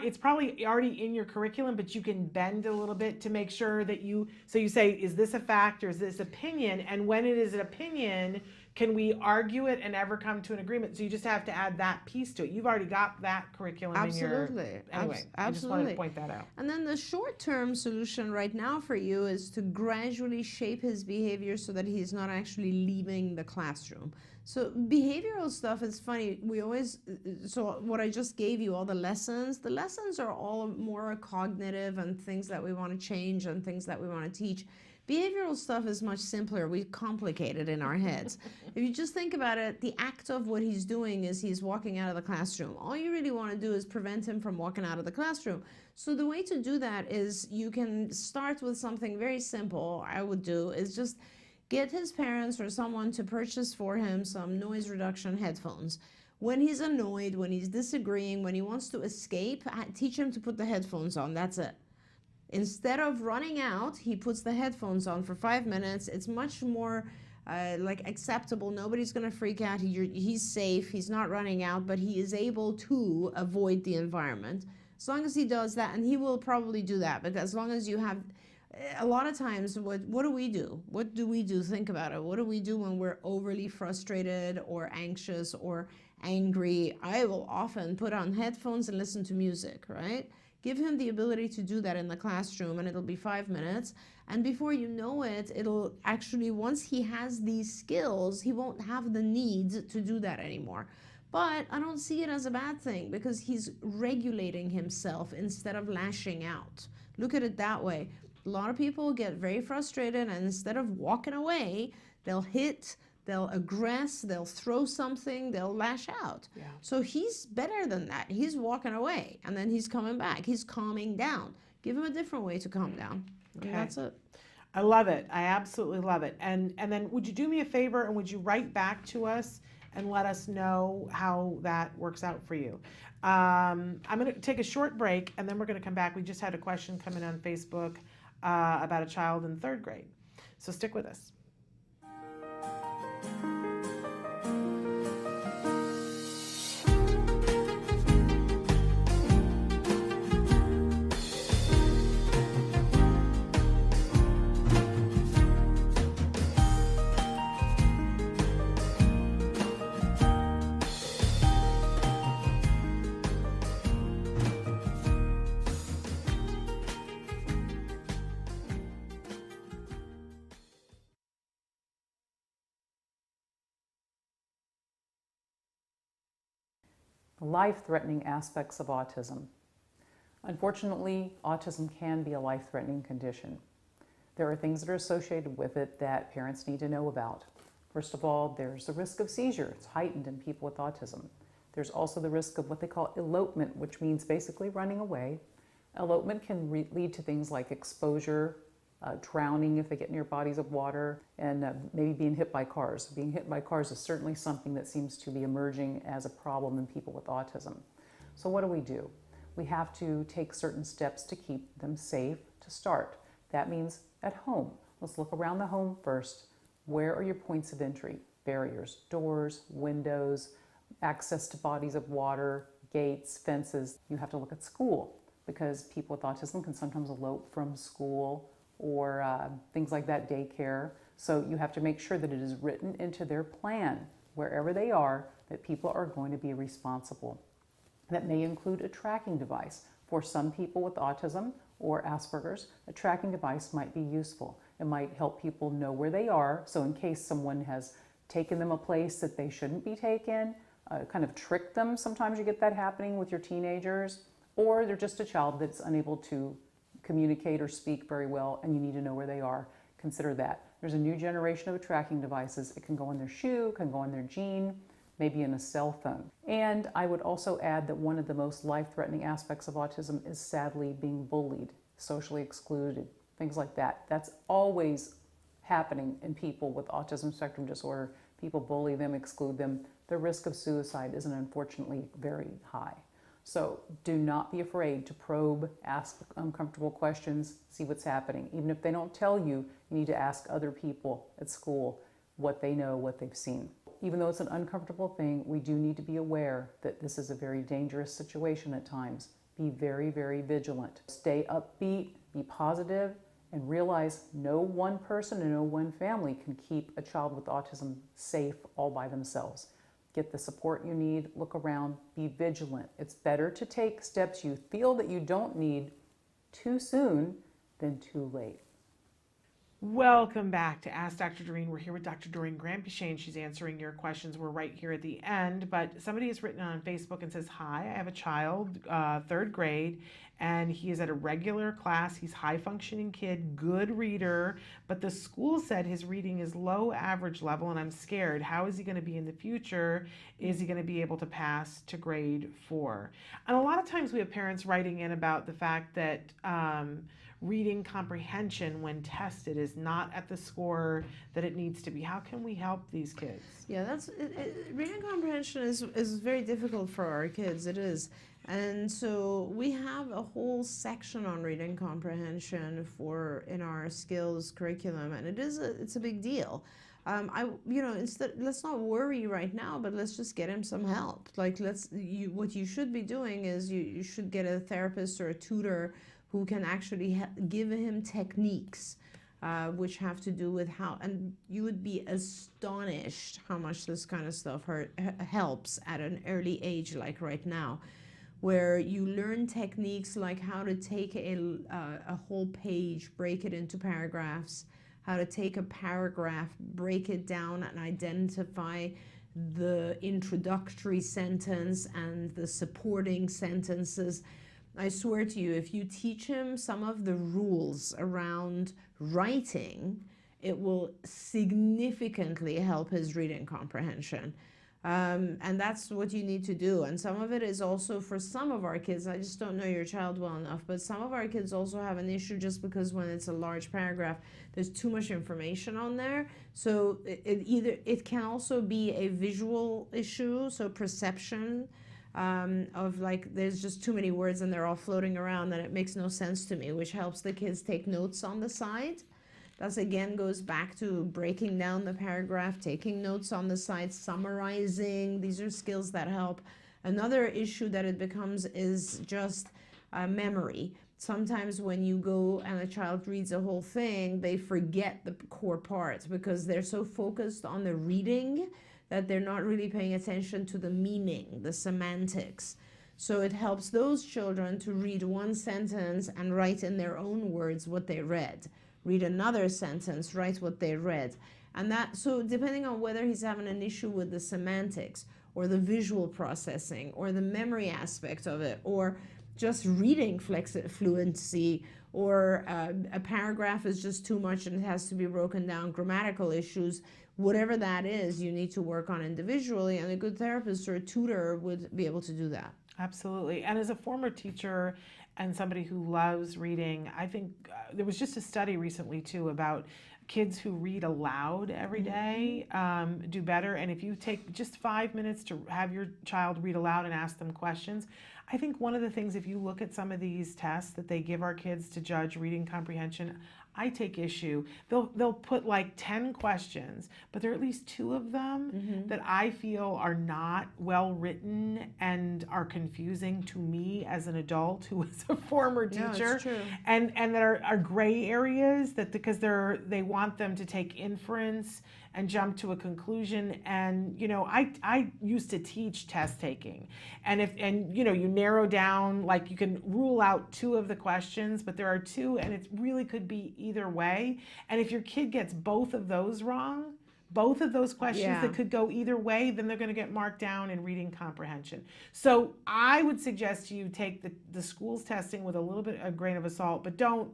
it's probably already in your curriculum, but you can bend a little bit to make sure that you say, is this a fact or is this opinion? And when it is an opinion, can we argue it and ever come to an agreement? So you just have to add that piece to it. You've already got that curriculum in your... Absolutely. Anyway, I just wanted to point that out. And then the short-term solution right now for you is to gradually shape his behavior so that he's not actually leaving the classroom. So behavioral stuff is funny. So what I just gave you, all the lessons are all more cognitive and things that we want to change and things that we want to teach. Behavioral stuff is much simpler. We complicate it in our heads. If you just think about it, the act of what he's doing is he's walking out of the classroom. All you really want to do is prevent him from walking out of the classroom. So the way to do that is you can start with something very simple. I would do is just get his parents or someone to purchase for him some noise reduction headphones. When he's annoyed, when he's disagreeing, when he wants to escape, teach him to put the headphones on. That's it. Instead of running out, he puts the headphones on for 5 minutes. It's much more acceptable. Nobody's going to freak out. He's safe. He's not running out, but he is able to avoid the environment. As long as he does that, and he will probably do that, but as long as you have... A lot of times, what do we do? What do we do? Think about it. What do we do when we're overly frustrated or anxious or angry? I will often put on headphones and listen to music, right? Give him the ability to do that in the classroom, and it'll be 5 minutes. And before you know it, it'll actually, once he has these skills, he won't have the need to do that anymore. But I don't see it as a bad thing because he's regulating himself instead of lashing out. Look at it that way. A lot of people get very frustrated, and instead of walking away, they'll hit, they'll aggress, they'll throw something, they'll lash out. Yeah. So he's better than that. He's walking away, and then he's coming back. He's calming down. Give him a different way to calm down. Okay. And that's it. I love it. I absolutely love it. And then would you do me a favor, and would you write back to us and let us know how that works out for you? I'm going to take a short break, and then we're going to come back. We just had a question come in on Facebook about a child in 3rd grade. So stick with us. life-threatening aspects of autism. Unfortunately, autism can be a life-threatening condition. There are things that are associated with it that parents need to know about. First of all, there's the risk of seizure. It's heightened in people with autism. There's also the risk of what they call elopement, which means basically running away. Elopement can lead to things like exposure, drowning if they get near bodies of water, and maybe being hit by cars. Being hit by cars is certainly something that seems to be emerging as a problem in people with autism. So what do? We have to take certain steps to keep them safe to start. That means at home. Let's look around the home first. Where are your points of entry? Barriers, doors, windows, access to bodies of water, gates, fences. You have to look at school because people with autism can sometimes elope from school or things like that, daycare. So you have to make sure that it is written into their plan, wherever they are, that people are going to be responsible. That may include a tracking device. For some people with autism or Asperger's, a tracking device might be useful. It might help people know where they are, so in case someone has taken them a place that they shouldn't be taken, kind of tricked them. Sometimes you get that happening with your teenagers, or they're just a child that's unable to communicate or speak very well and you need to know where they are. Consider that. There's a new generation of tracking devices. It can go in their shoe, can go in their jean, maybe in a cell phone. And I would also add that one of the most life-threatening aspects of autism is sadly being bullied, socially excluded, things like that. That's always happening in people with autism spectrum disorder. People bully them, exclude them. The risk of suicide is unfortunately very high. So do not be afraid to probe, ask uncomfortable questions, see what's happening. Even if they don't tell you, you need to ask other people at school what they know, what they've seen. Even though it's an uncomfortable thing, we do need to be aware that this is a very dangerous situation at times. Be very, very vigilant. Stay upbeat, be positive, and realize no one person and no one family can keep a child with autism safe all by themselves. Get the support you need, look around, be vigilant. It's better to take steps you feel that you don't need too soon than too late. Welcome back to Ask Dr. Doreen. We're here with Dr. Doreen Grant-Pichette. She's answering your questions. We're right here at the end, but somebody has written on Facebook and says, hi, I have a child, 3rd grade, and he is at a regular class. He's high-functioning kid, good reader, but the school said his reading is low average level, and I'm scared. How is he going to be in the future? Is he going to be able to pass to grade 4? And a lot of times we have parents writing in about the fact that reading comprehension when tested is not at the score that it needs to be. How can we help these kids? Yeah, reading comprehension is very difficult for our kids. It is. And so we have a whole section on reading comprehension in our skills curriculum, and it's a big deal. Let's not worry right now, but let's just get him some help. Like what you should be doing is you should get a therapist or a tutor who can actually give him techniques which have to do with and you would be astonished how much this kind of stuff helps at an early age, like right now, where you learn techniques like how to take a whole page, break it into paragraphs, how to take a paragraph, break it down and identify the introductory sentence and the supporting sentences. I swear to you, if you teach him some of the rules around writing, it will significantly help his reading comprehension. And that's what you need to do. And some of it is also for some of our kids, I just don't know your child well enough, but some of our kids also have an issue just because when it's a large paragraph, there's too much information on there. So it can also be a visual issue, so perception. Of like, there's just too many words and they're all floating around and it makes no sense to me, which helps the kids take notes on the side. That again goes back to breaking down the paragraph, taking notes on the side, summarizing. These are skills that help. Another issue that it becomes is just memory. Sometimes when you go and a child reads a whole thing, they forget the core parts because they're so focused on the reading that they're not really paying attention to the meaning, the semantics. So it helps those children to read one sentence and write in their own words what they read. Read another sentence, write what they read. And so depending on whether he's having an issue with the semantics or the visual processing, or the memory aspect of it, or just reading fluency, or a paragraph is just too much and it has to be broken down, grammatical issues, whatever that is, you need to work on individually, and a good therapist or a tutor would be able to do that. Absolutely. And as a former teacher and somebody who loves reading, I think there was just a study recently too about kids who read aloud every day do better. And if you take just 5 minutes to have your child read aloud and ask them questions, I think one of the things, if you look at some of these tests that they give our kids to judge reading comprehension, I take issue. They'll put like 10 questions, but there are at least 2 of them that I feel are not well written and are confusing to me as an adult who was a former teacher. It's true. And that are gray areas that because they want them to take inference and jump to a conclusion. And you know, I used to teach test taking, and you know, you narrow down, like you can rule out 2 of the questions, but there are 2, and it really could be either way. And if your kid gets both of those wrong, both of those questions that could go either way, then they're going to get marked down in reading comprehension. So I would suggest you take the school's testing with a grain of salt, but don't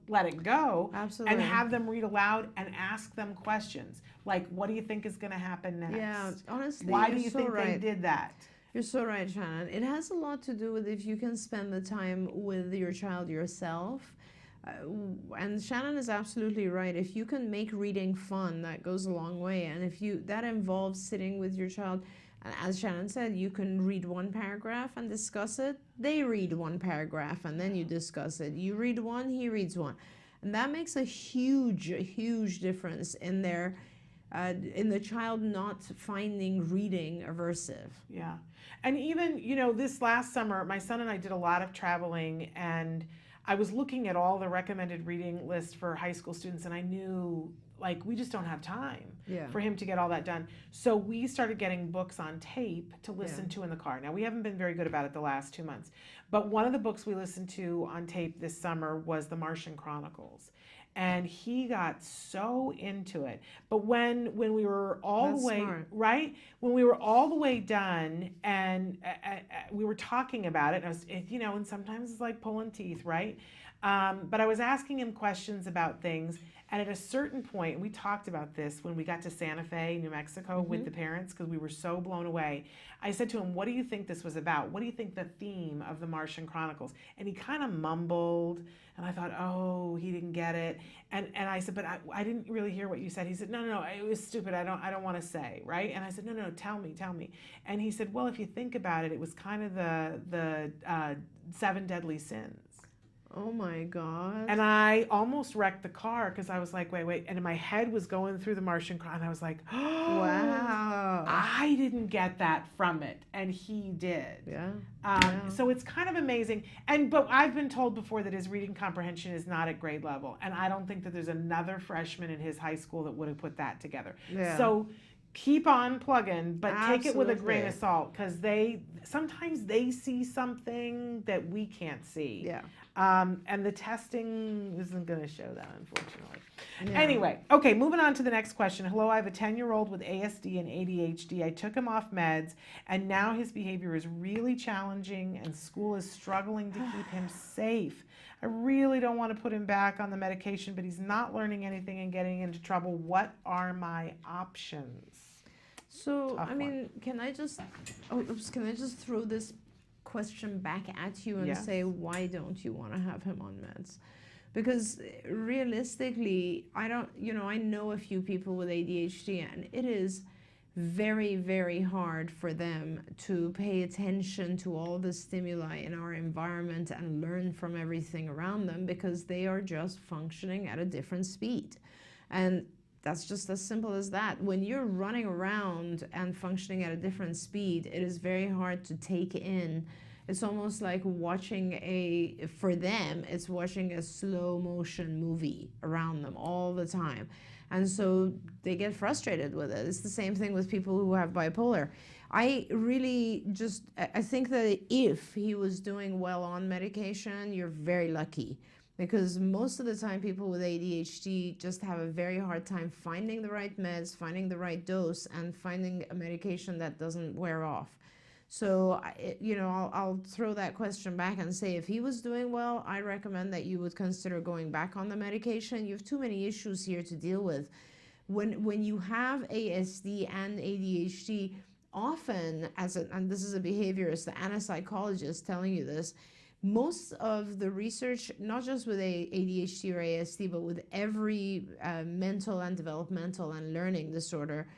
let it go. Absolutely. And have them read aloud and ask them questions like, what do you think is going to happen next? Yeah, honestly, why do you're you so think right. they did that? You're so right, Shannon. It has a lot to do with if you can spend the time with your child yourself. And Shannon is absolutely right. If you can make reading fun, that goes a long way. And if that involves sitting with your child, and as Shannon said, you can read 1 paragraph and discuss it. They read 1 paragraph and then you discuss it. You read 1, he reads 1. And that makes a huge difference in in the child not finding reading aversive. Yeah. And even, you know, this last summer, my son and I did a lot of traveling, and I was looking at all the recommended reading lists for high school students, and I knew, like, we just don't have time for him to get all that done. So we started getting books on tape to listen to in the car. Now, we haven't been very good about it the last 2 months, but one of the books we listened to on tape this summer was The Martian Chronicles. And he got so into it. But when we were all the way, right? When we were all the way done and we were talking about it, and you know, and sometimes it's like pulling teeth, right? But I was asking him questions about things. And at a certain point, and we talked about this when we got to Santa Fe, New Mexico with the parents, because we were so blown away. I said to him, what do you think this was about? What do you think the theme of The Martian Chronicles? And he kind of mumbled, and I thought, oh, he didn't get it. And I said, but I didn't really hear what you said. He said, no, it was stupid. I don't want to say, right? And I said, no, tell me. And he said, well, if you think about it, it was kind of the 7 deadly sins. Oh my God. And I almost wrecked the car because I was like, wait. And my head was going through the Martian Chronicle. And I was like, oh, wow. I didn't get that from it. And he did. Yeah. So it's kind of amazing. But I've been told before that his reading comprehension is not at grade level. And I don't think that there's another freshman in his high school that would have put that together. Yeah. So keep on plugging, but take it with a grain of salt, because sometimes they see something that we can't see. Yeah. And the testing isn't going to show that, unfortunately. Yeah. Anyway, okay, moving on to the next question. Hello, I have a 10-year-old with ASD and ADHD. I took him off meds, and now his behavior is really challenging, and school is struggling to keep him safe. I really don't want to put him back on the medication, but he's not learning anything and getting into trouble. What are my options? So, I mean, can I just throw this question back at you and say, why don't you want to have him on meds? Because realistically, I know a few people with ADHD, and it is very, very hard for them to pay attention to all the stimuli in our environment and learn from everything around them, because they are just functioning at a different speed. And that's just as simple as that. When you're running around and functioning at a different speed, it is very hard to take in. It's almost like for them, it's watching a slow motion movie around them all the time. And so they get frustrated with it. It's the same thing with people who have bipolar. I think that if he was doing well on medication, you're very lucky. because most of the time people with ADHD just have a very hard time finding the right meds, finding the right dose, and finding a medication that doesn't wear off. So, I'll throw that question back and say, if he was doing well, I recommend that you would consider going back on the medication. You have too many issues here to deal with. When you have ASD and ADHD, often, and this is a behaviorist and a psychologist telling you this, most of the research, not just with ADHD or ASD, but with every mental and developmental and learning disorder,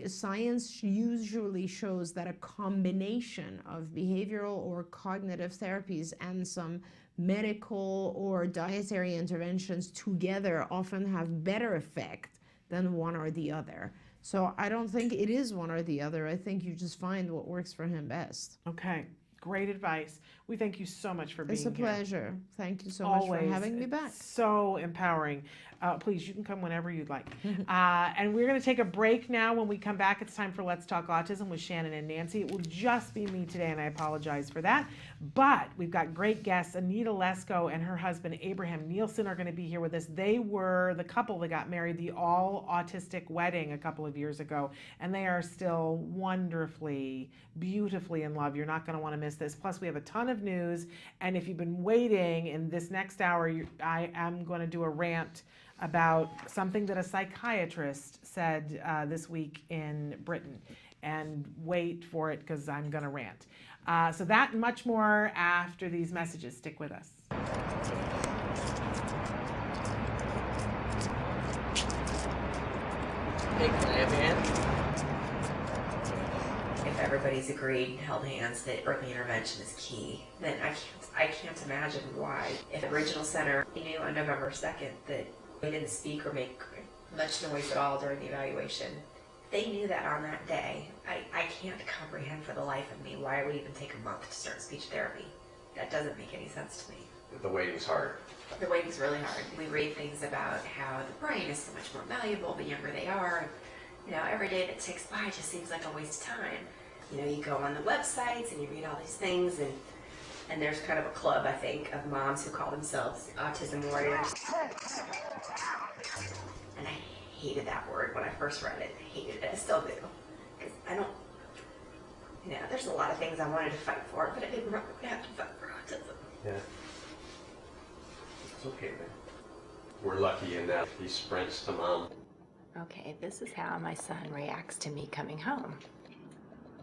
science usually shows that a combination of behavioral or cognitive therapies and some medical or dietary interventions together often have better effect than one or the other. So I don't think it is one or the other. I think you just find what works for him best. Okay. Great advice. We thank you so much for being here. It's a pleasure. Thank you so much for having me back. So empowering. Please, you can come whenever you'd like. And we're going to take a break now. When we come back, it's time for Let's Talk Autism with Shannon and Nancy. It will just be me today, and I apologize for that. But we've got great guests. Anita Lesko and her husband, Abraham Nielsen, are going to be here with us. They were the couple that got married, the all-autistic wedding a couple of years ago, and they are still wonderfully, beautifully in love. You're not going to want to miss this. Plus, we have a ton of news, and if you've been waiting, in this next hour, I am going to do a rant about something that a psychiatrist said this week in Britain. And wait for it, because I'm going to rant. So that and much more after these messages. Stick with us. Hey, can I have your hand? If everybody's agreed and held hands that early intervention is key, then I can't imagine why. If the original center knew on November 2nd that we didn't speak or make much noise at all during the evaluation, they knew that on that day. I can't comprehend for the life of me why it would even take a month to start speech therapy. That doesn't make any sense to me. The waiting's hard. The waiting's really hard. We read things about how the brain is so much more malleable the younger they are. Every day that ticks by just seems like a waste of time. You go on the websites and you read all these things, and there's kind of a club, I think, of moms who call themselves autism warriors. And I hated that word when I first read it. I hated it. I still do. Because I don't, there's a lot of things I wanted to fight for, but I didn't want to have to fight for autism. Yeah. It's okay, man. We're lucky in that he sprints to mom. Okay, this is how my son reacts to me coming home.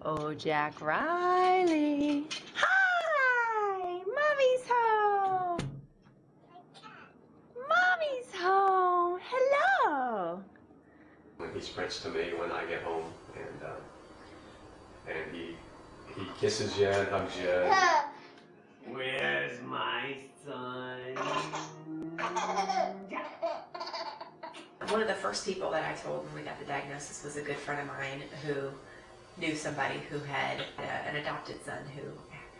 Oh, Jack Riley. Hi! Mommy's home! Mommy's home! Hello! He sprints to me when I get home, and he kisses you and hugs you. Where's my son? One of the first people that I told when we got the diagnosis was a good friend of mine who knew somebody who had an adopted son who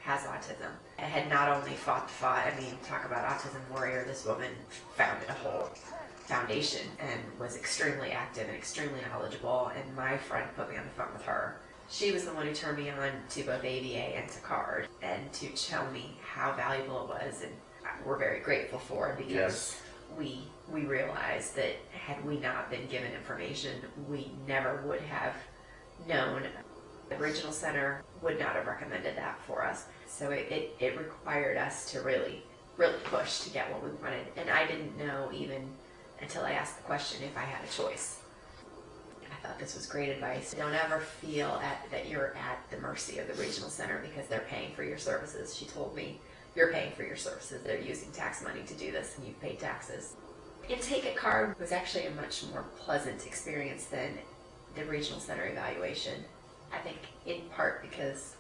has autism. And had not only fought the fight, talk about autism warrior, this woman founded a whole foundation and was extremely active and extremely knowledgeable, and my friend put me on the phone with her. She was the one who turned me on to both ABA and to CARD, and to tell me how valuable it was, and we're very grateful for it, because Yes. we realized that had we not been given information, we never would have known. The original center would not have recommended that for us. So it required us to really push to get what we wanted. And I didn't know even until I asked the question if I had a choice. I thought this was great advice. Don't ever feel that you're at the mercy of the regional center because they're paying for your services. She told me, you're paying for your services. They're using tax money to do this, and you've paid taxes. Intake at CARD was actually a much more pleasant experience than the regional center evaluation. I think in part because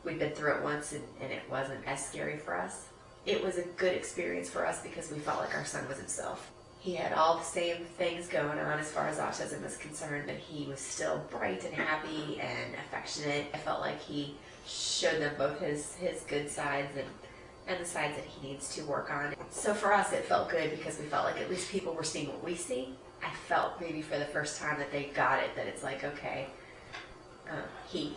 we'd been through it once and it wasn't as scary for us. It was a good experience for us because we felt like our son was himself. He had all the same things going on as far as autism is concerned, but he was still bright and happy and affectionate. I felt like he showed them both his good sides and the sides that he needs to work on. So for us it felt good because we felt like at least people were seeing what we see. I felt maybe for the first time that they got it, that it's like, okay, he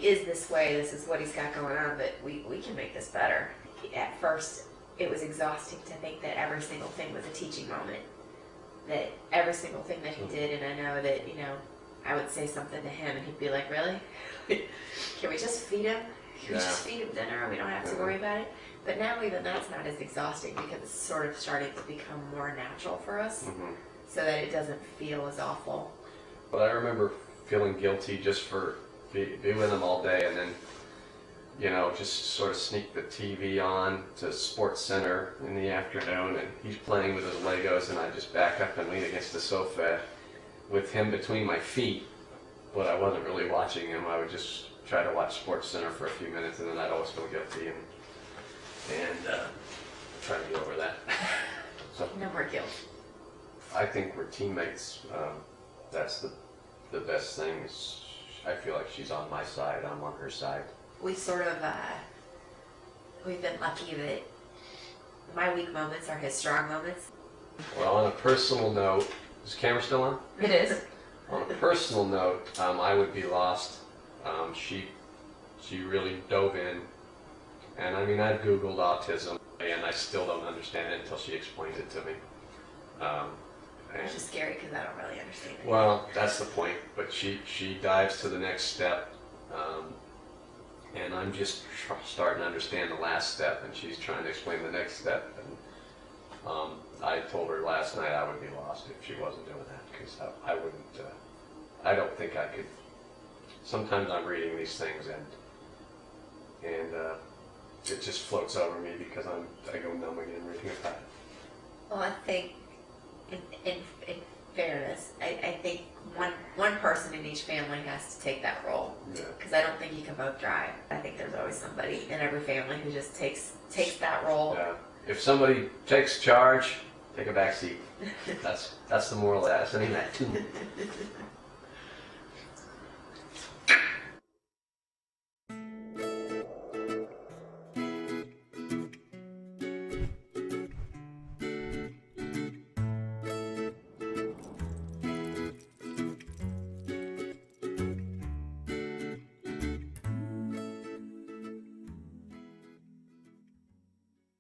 is this way, this is what he's got going on, but we can make this better. At first, it was exhausting to think that every single thing was a teaching moment. That every single thing that he did, and I know that, you know, I would say something to him and he'd be like, really? Can we just feed him? Can we just feed him dinner? We don't have to worry about it. But now even that's not as exhausting because it's sort of starting to become more natural for us, so that it doesn't feel as awful. But I remember feeling guilty just for being with him all day, and then, you know, just sort of sneak the TV on to Sports Center in the afternoon, and he's playing with his Legos, and I just back up and lean against the sofa with him between my feet, but I wasn't really watching him. I would just try to watch Sports Center for a few minutes, and then I'd always feel guilty and try to get over that. So no more guilt. I think we're teammates. That's the best thing. Is I feel like she's on my side. I'm on her side. We sort of, we've been lucky that my weak moments are his strong moments. Well, on a personal note, is the camera still on? It is. On a personal note, I would be lost. She really dove in, and I mean, I've Googled autism, and I still don't understand it until she explains it to me. Which is scary because I don't really understand it. Well, that's the point. But she dives to the next step, and I'm just starting to understand the last step, and she's trying to explain the next step. And I told her last night I would be lost if she wasn't doing that, because I wouldn't. I don't think I could. Sometimes I'm reading these things and it just floats over me because I go numb again reading about it. Well, I think in fairness, I think one person in each family has to take that role, because I don't think you can both drive. I think there's always somebody in every family who just takes that role. Yeah. If somebody takes charge, take a back seat. That's the moral lesson in that too.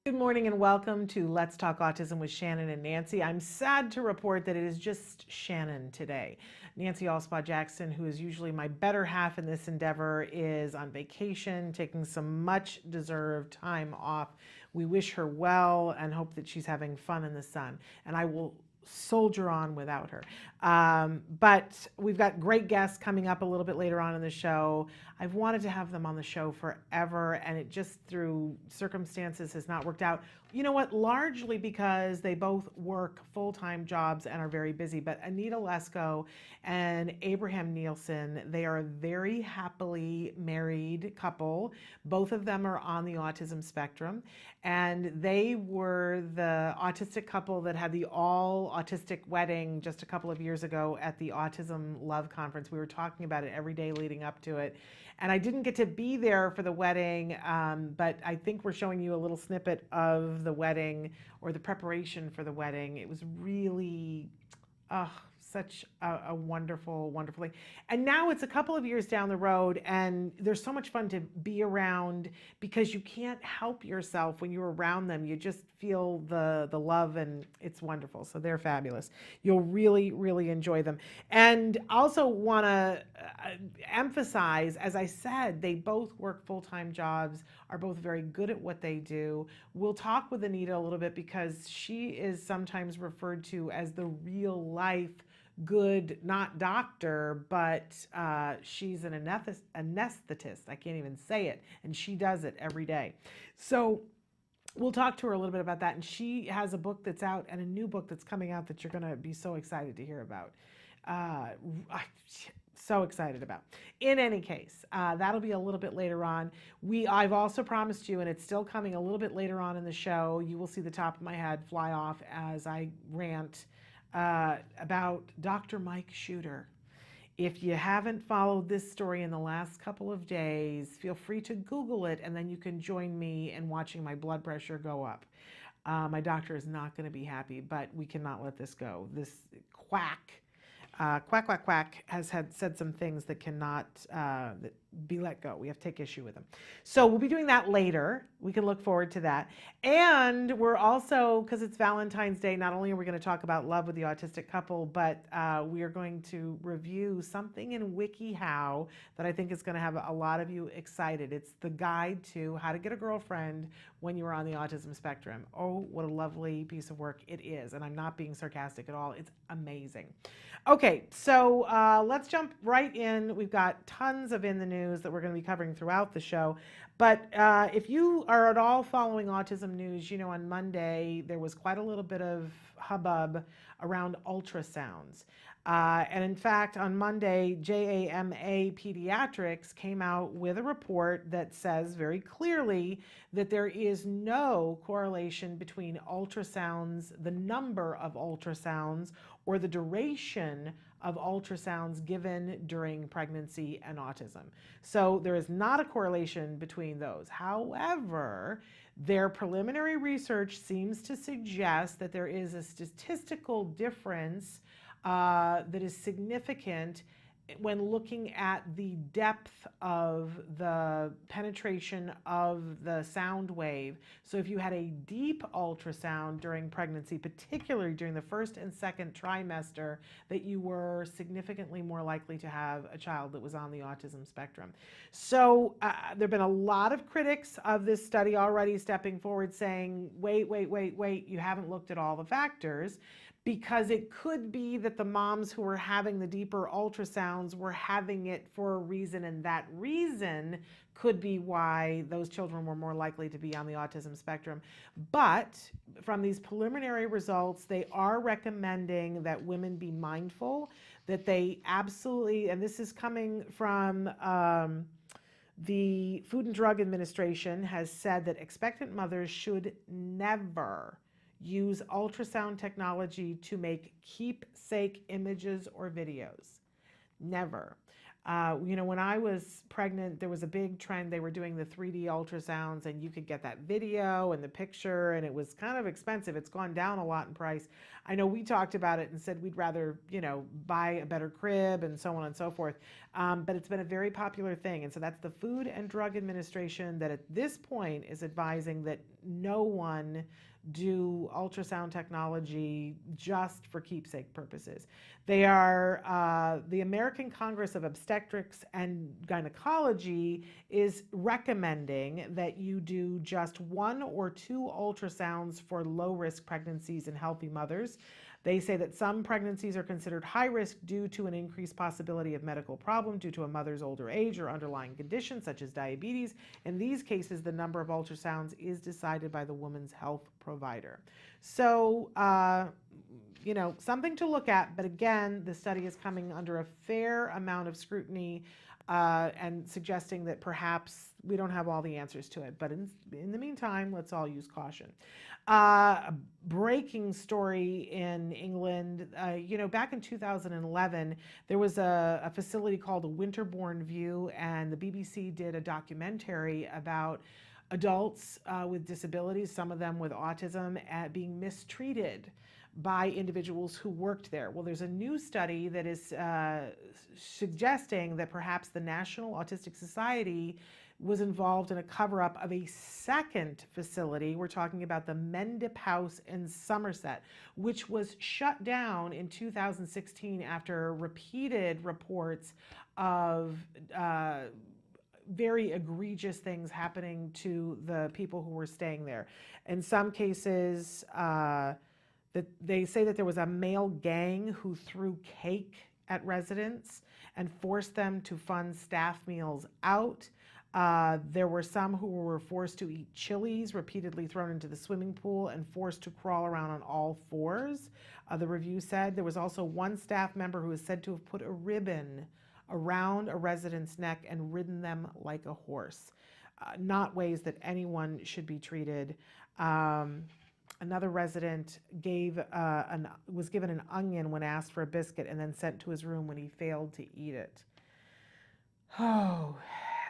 Good morning and welcome to Let's Talk Autism with Shannon and Nancy. I'm sad to report that it is just Shannon today. Nancy Allspaw-Jackson, who is usually my better half in this endeavor, is on vacation, taking some much-deserved time off. We wish her well and hope that she's having fun in the sun. And I will soldier on without her. But we've got great guests coming up a little bit later on in the show. I've wanted to have them on the show forever, and it just through circumstances has not worked out. You know what? Largely because they both work full-time jobs and are very busy. But Anita Lesko and Abraham Nielsen, they are a very happily married couple. Both of them are on the autism spectrum, and they were the autistic couple that had the all-autistic wedding just a couple of years ago at the Autism-Live conference. We were talking about it every day leading up to it. And I didn't get to be there for the wedding, but I think we're showing you a little snippet of the wedding or the preparation for the wedding. It was really such a wonderful, wonderful thing. And now it's a couple of years down the road, and there's so much fun to be around because you can't help yourself when you're around them. You just feel the love, and it's wonderful. So they're fabulous. You'll really, really enjoy them. And also want to emphasize, as I said, they both work full-time jobs, are both very good at what they do. We'll talk with Anita a little bit because she is sometimes referred to as the real life good, not doctor, but she's an anesthetist. I can't even say it, and she does it every day. So we'll talk to her a little bit about that, and she has a book that's out and a new book that's coming out that you're going to be so excited to hear about. So excited about. In any case, that'll be a little bit later on. I've also promised you, and it's still coming a little bit later on in the show, you will see the top of my head fly off as I rant about Dr. Mike Shooter. If you haven't followed this story in the last couple of days, feel free to Google it, and then you can join me in watching my blood pressure go up. My doctor is not going to be happy, but we cannot let this go. This quack has said some things that cannot, that be let go. We have to take issue with them. So we'll be doing that later. We can look forward to that. And we're also, because it's Valentine's Day, not only are we going to talk about love with the autistic couple, but we are going to review something in WikiHow that I think is going to have a lot of you excited. It's the guide to how to get a girlfriend when you're on the autism spectrum. Oh, what a lovely piece of work it is. And I'm not being sarcastic at all. It's amazing. Okay, so let's jump right in. We've got tons of in the news that we're going to be covering throughout the show. But if you are at all following autism news, you know on Monday there was quite a little bit of hubbub around ultrasounds. And in fact, on Monday, JAMA Pediatrics came out with a report that says very clearly that there is no correlation between ultrasounds, the number of ultrasounds, or the duration of ultrasounds given during pregnancy and autism. So there is not a correlation between those. However, their preliminary research seems to suggest that there is a statistical difference that is significant when looking at the depth of the penetration of the sound wave. So if you had a deep ultrasound during pregnancy, particularly during the first and second trimester, that you were significantly more likely to have a child that was on the autism spectrum. So there have been a lot of critics of this study already stepping forward saying, wait, you haven't looked at all the factors. Because it could be that the moms who were having the deeper ultrasounds were having it for a reason, and that reason could be why those children were more likely to be on the autism spectrum. But from these preliminary results, they are recommending that women be mindful, that they absolutely, and this is coming from the Food and Drug Administration, has said that expectant mothers should never use ultrasound technology to make keepsake images or videos. Never. You know, when I was pregnant, there was a big trend. They were doing the 3D ultrasounds, and you could get that video and the picture, and it was kind of expensive. It's gone down a lot in price. I know we talked about it and said we'd rather, you know, buy a better crib and so on and so forth. But it's been a very popular thing. And so that's the Food and Drug Administration that at this point is advising that no one do ultrasound technology just for keepsake purposes. They are, the American Congress of Obstetrics and Gynecology is recommending that you do just 1 or 2 ultrasounds for low-risk pregnancies in healthy mothers. They say that some pregnancies are considered high risk due to an increased possibility of medical problem due to a mother's older age or underlying conditions such as diabetes. In these cases, the number of ultrasounds is decided by the woman's health provider. So, you know, something to look at, but again, the study is coming under a fair amount of scrutiny and suggesting that perhaps we don't have all the answers to it. But in the meantime, let's all use caution. A breaking story in England, you know, back in 2011, there was a facility called the Winterbourne View, and the BBC did a documentary about adults with disabilities, some of them with autism, being mistreated by individuals who worked there. Well, there's a new study that is suggesting that perhaps the National Autistic Society was involved in a cover-up of a second facility. We're talking about the Mendip House in Somerset, which was shut down in 2016 after repeated reports of very egregious things happening to the people who were staying there. In some cases, that they say that there was a male gang who threw cake at residents and forced them to fund staff meals out. There were some who were forced to eat chilies, repeatedly thrown into the swimming pool, and forced to crawl around on all fours. The review said there was also one staff member who is said to have put a ribbon around a resident's neck and ridden them like a horse. Not ways that anyone should be treated. Another resident was given an onion when asked for a biscuit and then sent to his room when he failed to eat it. Oh,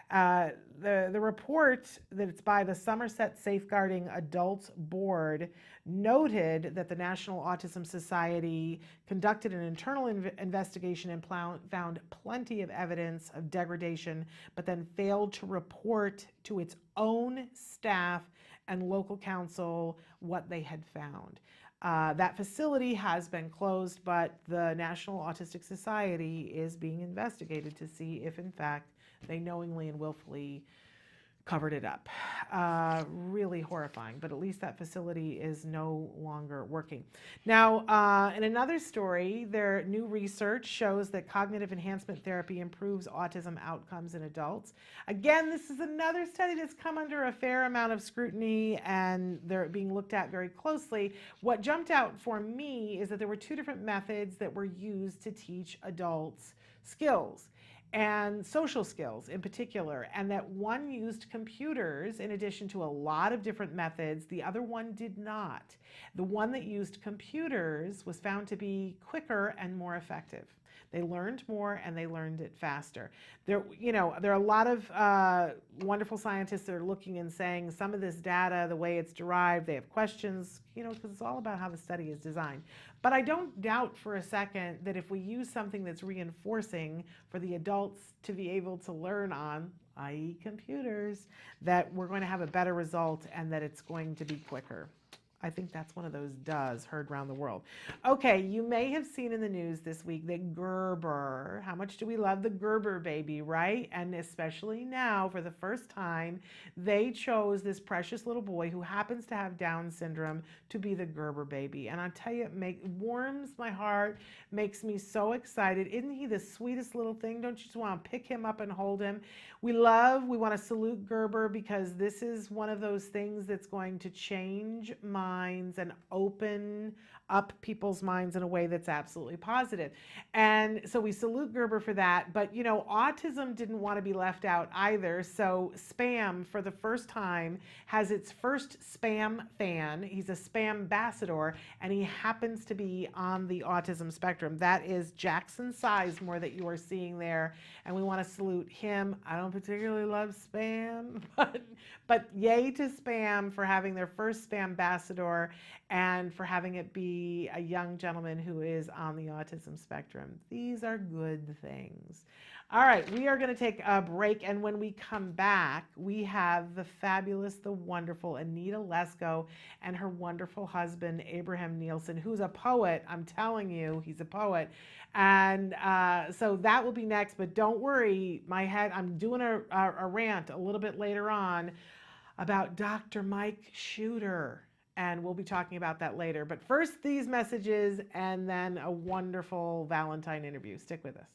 The report that it's by the Somerset Safeguarding Adults Board noted that the National Autism Society conducted an internal investigation and found plenty of evidence of degradation, but then failed to report to its own staff and local council what they had found. That facility has been closed, but the National Autistic Society is being investigated to see if, in fact, they knowingly and willfully covered it up. Really horrifying, but at least that facility is no longer working. Now, in another story, their new research shows that cognitive enhancement therapy improves autism outcomes in adults. Again, this is another study that's come under a fair amount of scrutiny, and they're being looked at very closely. What jumped out for me is that there were two different methods that were used to teach adults skills, and social skills in particular, and that one used computers in addition to a lot of different methods. The other one did not. The one that used computers was found to be quicker and more effective. They learned more and they learned it faster. There are a lot of wonderful scientists that are looking and saying some of this data, the way it's derived, they have questions, because it's all about how the study is designed. But I don't doubt for a second that if we use something that's reinforcing for the adults to be able to learn on, i.e. computers, that we're going to have a better result and that it's going to be quicker. I think that's one of those does heard around the world. Okay, you may have seen in the news this week that Gerber, how much do we love the Gerber baby, right? And especially now, for the first time, they chose this precious little boy who happens to have Down syndrome to be the Gerber baby. And I tell you, it warms my heart, makes me so excited. Isn't he the sweetest little thing? Don't you just want to pick him up and hold him? We want to salute Gerber because this is one of those things that's going to change minds and open up people's minds in a way that's absolutely positive. And so we salute Gerber for that. But, autism didn't want to be left out either. So SPAM, for the first time, has its first SPAM fan. He's a SPAM ambassador, and he happens to be on the autism spectrum. That is Jackson Sizemore that you are seeing there. And we want to salute him. I don't particularly love SPAM, but yay to SPAM for having their first SPAM ambassador and for having it be a young gentleman who is on the autism spectrum. These are good things. All right, we are going to take a break, and when we come back, we have the fabulous, the wonderful Anita Lesko and her wonderful husband, Abraham Nielsen, who's a poet. I'm telling you, he's a poet. And so that will be next, but don't worry, I'm doing a rant a little bit later on about Dr. Mike Shooter, and we'll be talking about that later. But first, these messages, and then a wonderful Valentine interview. Stick with us.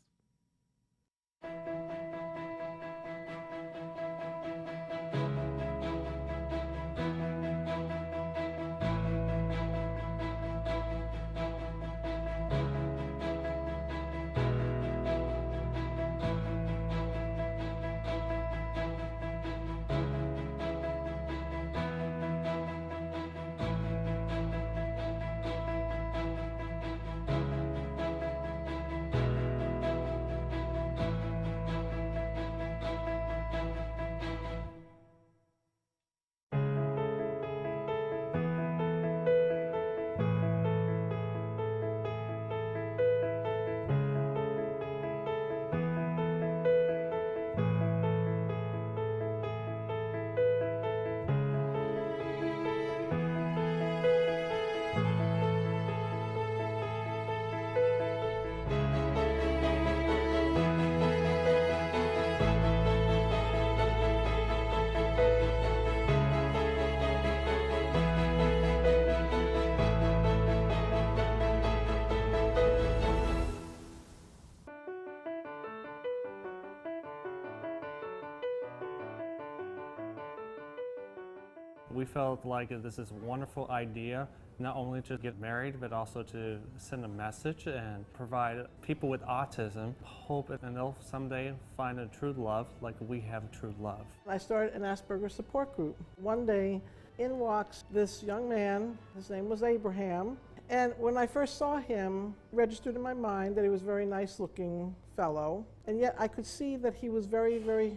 We felt like this is a wonderful idea, not only to get married, but also to send a message and provide people with autism hope, and they'll someday find a true love like we have true love. I started an Asperger's support group. One day, in walks this young man. His name was Abraham. And when I first saw him, it registered in my mind that he was a very nice looking fellow. And yet I could see that he was very, very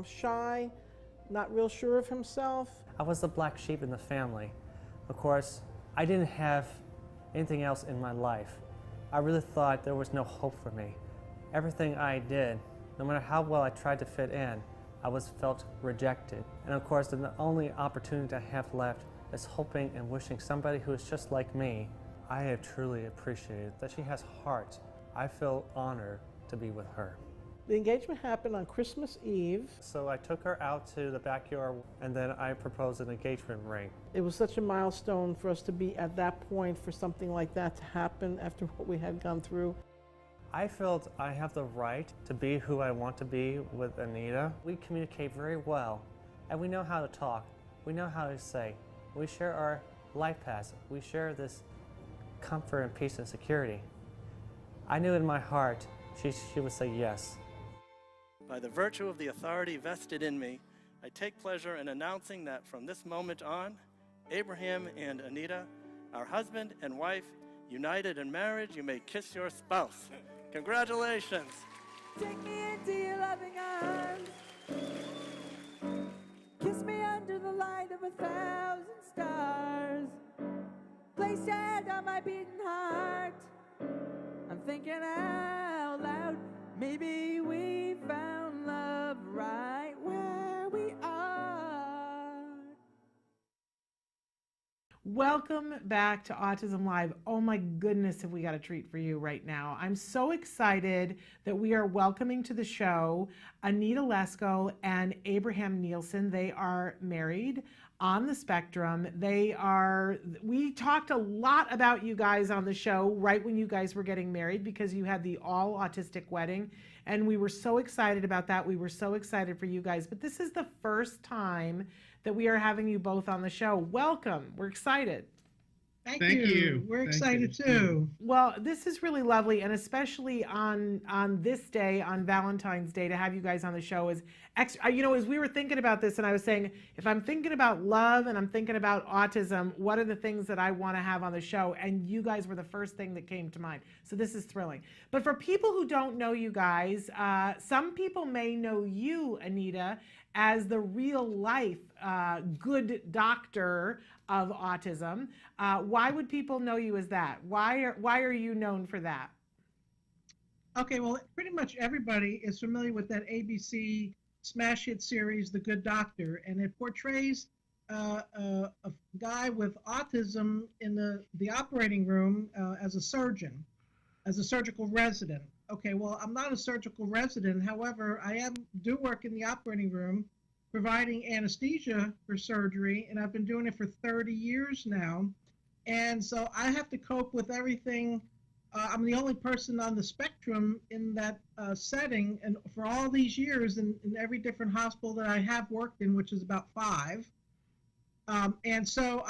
shy, not real sure of himself. I was the black sheep in the family. Of course, I didn't have anything else in my life. I really thought there was no hope for me. Everything I did, no matter how well I tried to fit in, I was felt rejected. And of course, the only opportunity I have left is hoping and wishing somebody who is just like me. I have truly appreciated that she has heart. I feel honored to be with her. The engagement happened on Christmas Eve. So I took her out to the backyard and then I proposed an engagement ring. It was such a milestone for us to be at that point, for something like that to happen after what we had gone through. I felt I have the right to be who I want to be with Anita. We communicate very well and we know how to talk. We know how to say. We share our life paths. We share this comfort and peace and security. I knew in my heart she would say yes. By the virtue of the authority vested in me, I take pleasure in announcing that from this moment on, Abraham and Anita, our husband and wife, united in marriage, you may kiss your spouse. Congratulations. Take me into your loving arms. Kiss me under the light of 1,000 stars. Place your hand on my beating heart. I'm thinking out loud. Maybe we found love right where we are. Welcome back to Autism Live. Oh my goodness, have we got a treat for you right now. I'm so excited that we are welcoming to the show Anita Lesko and Abraham Nielsen. They are married on the spectrum. We talked a lot about you guys on the show right when you guys were getting married because you had the all autistic wedding and we were so excited about that. We were so excited for you guys, but this is the first time that we are having you both on the show. Welcome. We're excited. Thank you. We're excited too. Well, this is really lovely, and especially on this day, on Valentine's Day, to have you guys on the show is extra. You know, as we were thinking about this, and I was saying, if I'm thinking about love and I'm thinking about autism, what are the things that I want to have on the show? And you guys were the first thing that came to mind. So this is thrilling. But for people who don't know you guys, some people may know you, Anita, as the real life good doctor of autism. Why would people know you as that? Why are you known for that? Okay, well, pretty much everybody is familiar with that ABC smash hit series, The Good Doctor, and it portrays a guy with autism in the operating room as a surgeon, as a surgical resident. Okay, well, I'm not a surgical resident. However, I do work in the operating room providing anesthesia for surgery, and I've been doing it for 30 years now. And so I have to cope with everything. I'm the only person on the spectrum in that setting, and for all these years in every different hospital that I have worked in, which is about 5. And so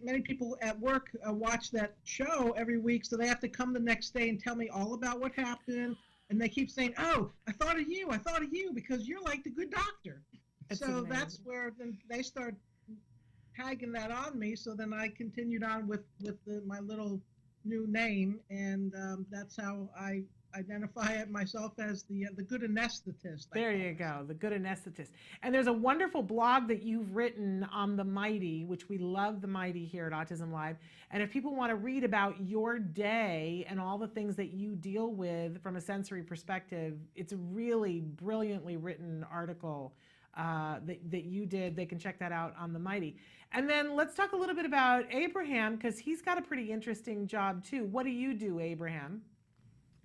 many people at work watch that show every week, so they have to come the next day and tell me all about what happened. And they keep saying, "Oh, I thought of you because you're like the good doctor." So amazing. That's where then they start tagging that on me. So then I continued on with my little new name, and that's how I identify myself as the good anesthetist. There you go, the good anesthetist. And there's a wonderful blog that you've written on the Mighty, which we love the Mighty here at Autism Live. And if people want to read about your day and all the things that you deal with from a sensory perspective, it's a really brilliantly written article that you did. They can check that out on the Mighty. And then let's talk a little bit about Abraham, because he's got a pretty interesting job too. What do you do, Abraham?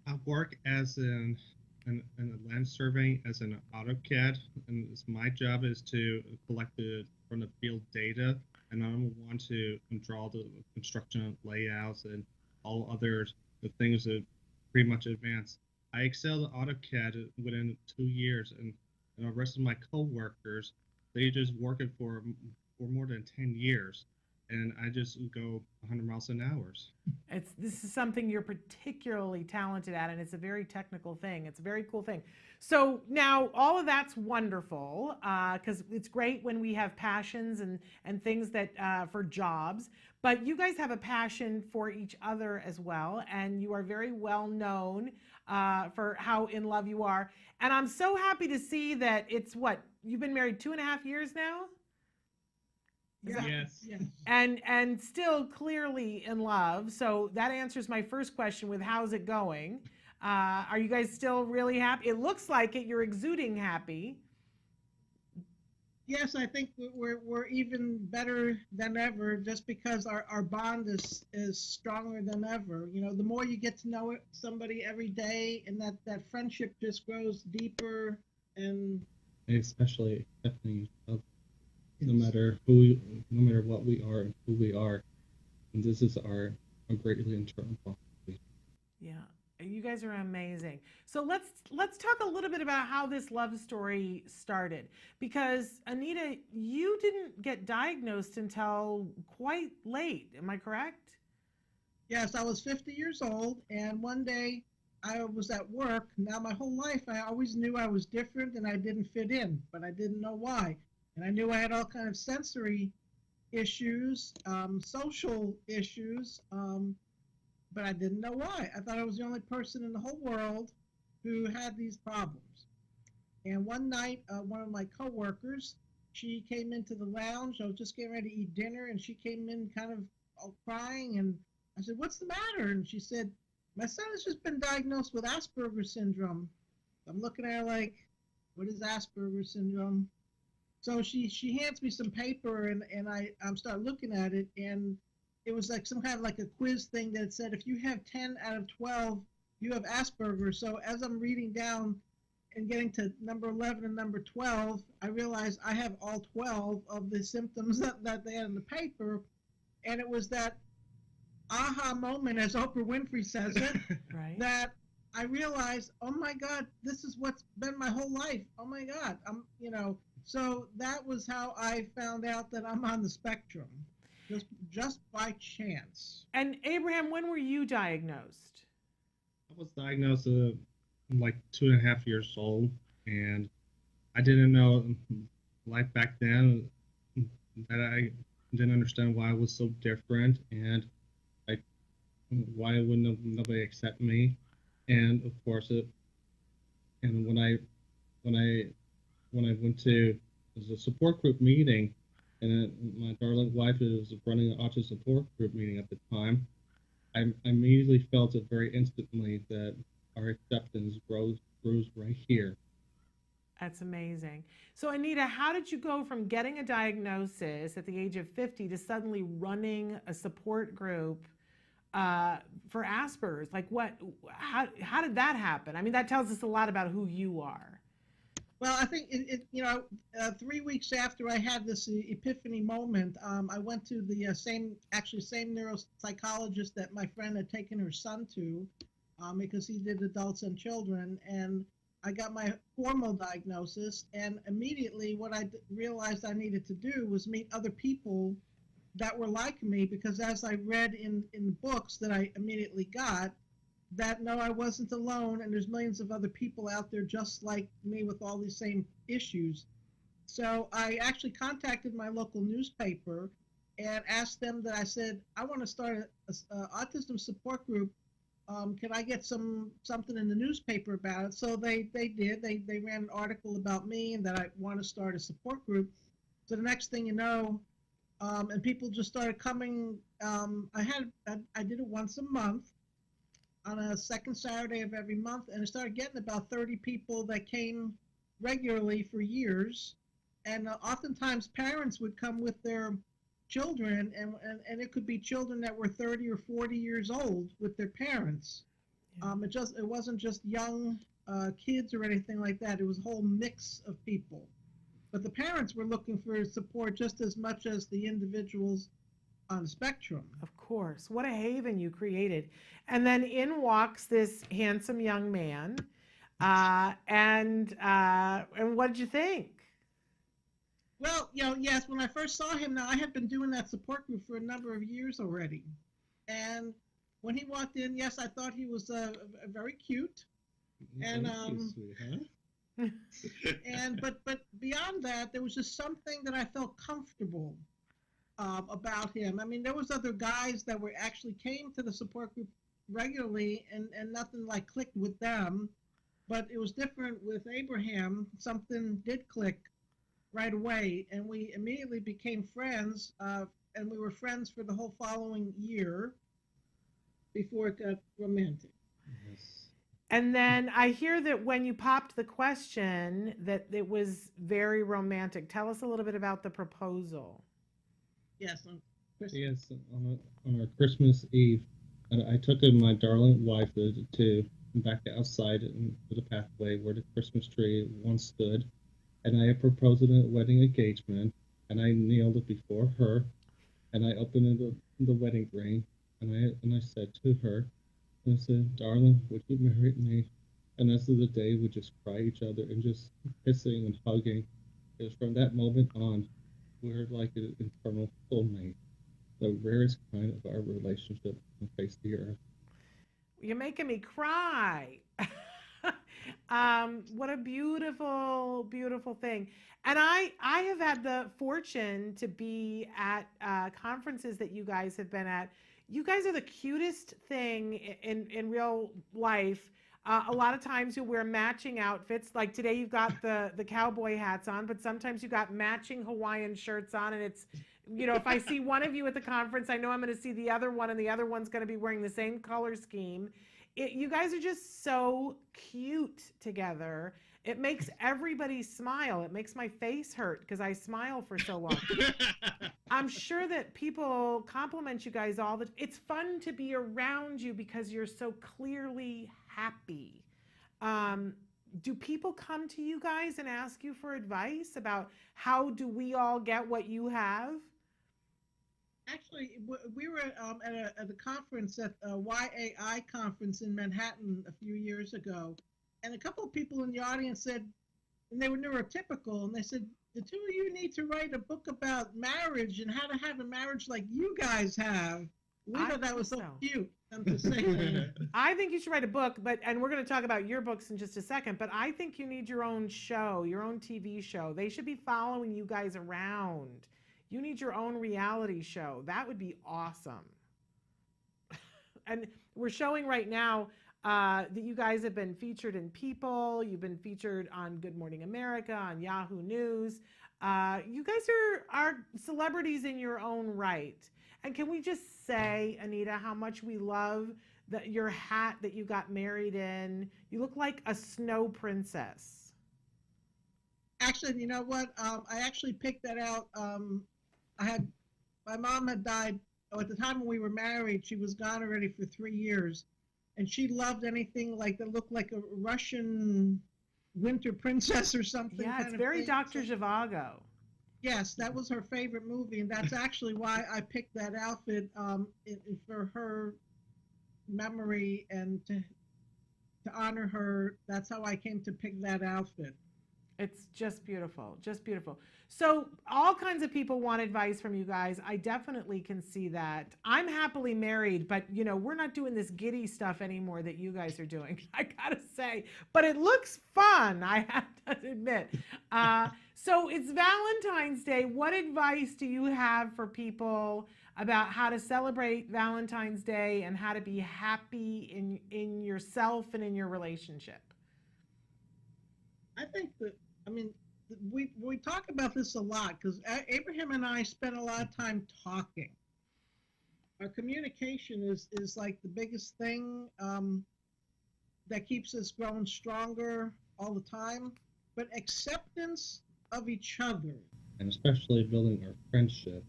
I work as a land survey as an AutoCAD, and my job is to collect the from the field data, and I want to draw the construction layouts and all other the things that pretty much advanced. I excelled at AutoCAD within 2 years, and the rest of my co-workers, they just worked it for more than 10 years. and I just go 100 miles an hour. This is something you're particularly talented at, and it's a very technical thing. It's a very cool thing. So now all of that's wonderful, because it's great when we have passions and things that for jobs. But you guys have a passion for each other as well, and you are very well known for how in love you are. And I'm so happy to see that it's what, you've been married 2.5 years now? Yes. And still clearly in love. So that answers my first question with how's it going? Are you guys still really happy? It looks like it. You're exuding happy. Yes, I think we're even better than ever, just because our bond is stronger than ever. You know, the more you get to know somebody every day, and that friendship just grows deeper. And Especially accepting each other, no matter no matter what we are and who we are. And this is our greatly internal bond. Yeah. You guys are amazing. So let's talk a little bit about how this love story started. Because Anita, you didn't get diagnosed until quite late. Am I correct? Yes, I was 50 years old, and one day I was at work. Now, my whole life, I always knew I was different and I didn't fit in, but I didn't know why. And I knew I had all kind of sensory issues, social issues, but I didn't know why. I thought I was the only person in the whole world who had these problems. And one night, one of my coworkers, she came into the lounge. I was just getting ready to eat dinner, and she came in kind of all crying. And I said, "What's the matter?" And she said, "My son has just been diagnosed with Asperger's syndrome." I'm looking at her like, "What is Asperger's syndrome?" So she hands me some paper, and I start looking at it, and it was like some kind of like a quiz thing that said if you have 10 out of 12, you have Asperger's. So as I'm reading down and getting to number 11 and number 12, I realized I have all 12 of the symptoms that they had in the paper. And it was that aha moment, as Oprah Winfrey says it, right, that I realized, oh my God, this is what's been my whole life. Oh my God, so that was how I found out that I'm on the spectrum, just by chance. And Abraham, when were you diagnosed? I was diagnosed like 2.5 years old, and I didn't know life back then, that I didn't understand why I was so different, and like why wouldn't nobody accept me. And of course and when I went to a support group meeting, and my darling wife was running an autism support group meeting at the time, I immediately felt it very instantly that our acceptance grows right here. That's amazing. So Anita, how did you go from getting a diagnosis at the age of 50 to suddenly running a support group for Asperger's? Like how did that happen? I mean, that tells us a lot about who you are. Well, I think 3 weeks after I had this epiphany moment, I went to the same neuropsychologist that my friend had taken her son to, because he did adults and children, and I got my formal diagnosis. And immediately, what I realized I needed to do was meet other people that were like me, because as I read in books that I immediately got, that no, I wasn't alone, and there's millions of other people out there just like me with all these same issues. So I actually contacted my local newspaper and asked them that, I said, I want to start an autism support group. Can I get something in the newspaper about it? So they did. They ran an article about me and that I want to start a support group. So the next thing you know, and people just started coming. I did it once a month, on a second Saturday of every month, and I started getting about 30 people that came regularly for years. And oftentimes parents would come with their children, and it could be children that were 30 or 40 years old with their parents. Yeah. It wasn't just young kids or anything like that. It was a whole mix of people. But the parents were looking for support just as much as the individuals on the spectrum. Of course. What a haven you created. And then in walks this handsome young man. And what did you think? Well, yes, when I first saw him, now I had been doing that support group for a number of years already. And when he walked in, yes, I thought he was very cute. And but beyond that, there was just something that I felt comfortable about him. I mean, there was other guys that were actually came to the support group regularly, and nothing like clicked with them. But it was different with Abraham. Something did click right away, and we immediately became friends. And we were friends for the whole following year before it got romantic. And then I hear that when you popped the question that it was very romantic. Tell us a little bit about the proposal. Yes, on Christmas. Yes, on our Christmas Eve, I took my darling wife to back outside in the pathway where the Christmas tree once stood, and I proposed a wedding engagement, and I kneeled before her, and I opened the wedding ring, and I said to her, and I said, "Darling, would you marry me?" And as of the day, we just cry each other and just kissing and hugging. Because from that moment on, we're like an infernal soulmate, the rarest kind of our relationship on the face of the earth. You're making me cry. What a beautiful, beautiful thing. And I have had the fortune to be at conferences that you guys have been at. You guys are the cutest thing in real life. A lot of times you'll wear matching outfits. Like today you've got the cowboy hats on, but sometimes you got matching Hawaiian shirts on, and it's, if I see one of you at the conference, I know I'm going to see the other one, and the other one's going to be wearing the same color scheme. You guys are just so cute together. It makes everybody smile. It makes my face hurt because I smile for so long. I'm sure that people compliment you guys all the time. It's fun to be around you because you're so clearly happy. Do people come to you guys and ask you for advice about how do we all get what you have? Actually, we were at a conference at a YAI conference in Manhattan a few years ago, and a couple of people in the audience said, and they were neurotypical, and they said, the two of you need to write a book about marriage and how to have a marriage like you guys have. We thought that was so cute. I'm just saying. I think you should write a book, and we're going to talk about your books in just a second, but I think you need your own show, your own TV show. They should be following you guys around. You need your own reality show. That would be awesome. And we're showing right now that you guys have been featured in People. You've been featured on Good Morning America, on Yahoo News. You guys are celebrities in your own right. And can we just say, Anita, how much we love your hat that you got married in? You look like a snow princess. Actually, you know what? I actually picked that out. My mom had died at the time when we were married. She was gone already for 3 years, and she loved anything like that looked like a Russian winter princess or something. Yeah, it's very Dr. Zhivago. Yes, that was her favorite movie, and that's actually why I picked that outfit for her memory and to honor her. That's how I came to pick that outfit. It's just beautiful, just beautiful. So all kinds of people want advice from you guys. I definitely can see that. I'm happily married, but we're not doing this giddy stuff anymore that you guys are doing, I gotta say. But it looks fun, I have to admit. So it's Valentine's Day. What advice do you have for people about how to celebrate Valentine's Day and how to be happy in yourself and in your relationship? I think that, we talk about this a lot because Abraham and I spend a lot of time talking. Our communication is like the biggest thing that keeps us growing stronger all the time, but acceptance of each other. And especially building our friendship,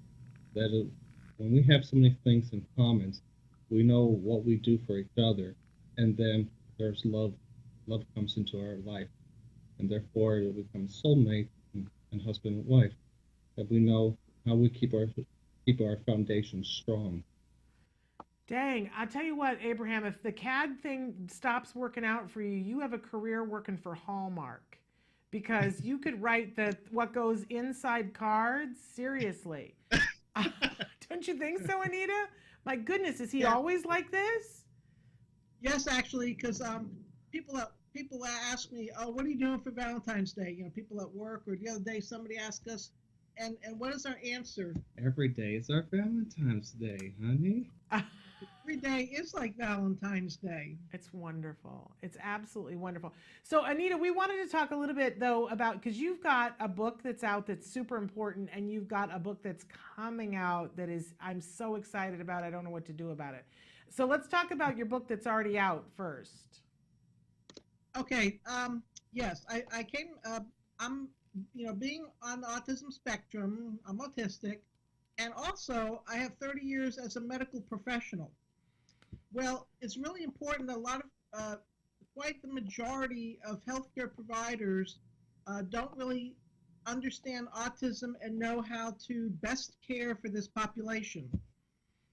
that when we have so many things in common, we know what we do for each other, and then there's love. Love comes into our life. And therefore it becomes soulmate and husband and wife. That we know how we keep our foundation strong. Dang, I tell you what, Abraham, if the CAD thing stops working out for you, you have a career working for Hallmark, because you could write what goes inside cards. Seriously. Don't you think so, Anita? My goodness, is he always like this? Yes, actually, because people ask me, "Oh, what are you doing for Valentine's Day?" You know, people at work, or the other day somebody asked us, and what is our answer? Every day is our Valentine's Day, honey. Every day is like Valentine's Day. It's wonderful. It's absolutely wonderful. So, Anita, we wanted to talk a little bit, though, about, because you've got a book that's out that's super important, and you've got a book that's coming out that is, I'm so excited about. I don't know what to do about it. So let's talk about your book that's already out first. Okay. Yes, I came, I'm, being on the autism spectrum, I'm autistic, and also I have 30 years as a medical professional. Well, it's really important that a lot of, quite the majority of healthcare providers don't really understand autism and know how to best care for this population.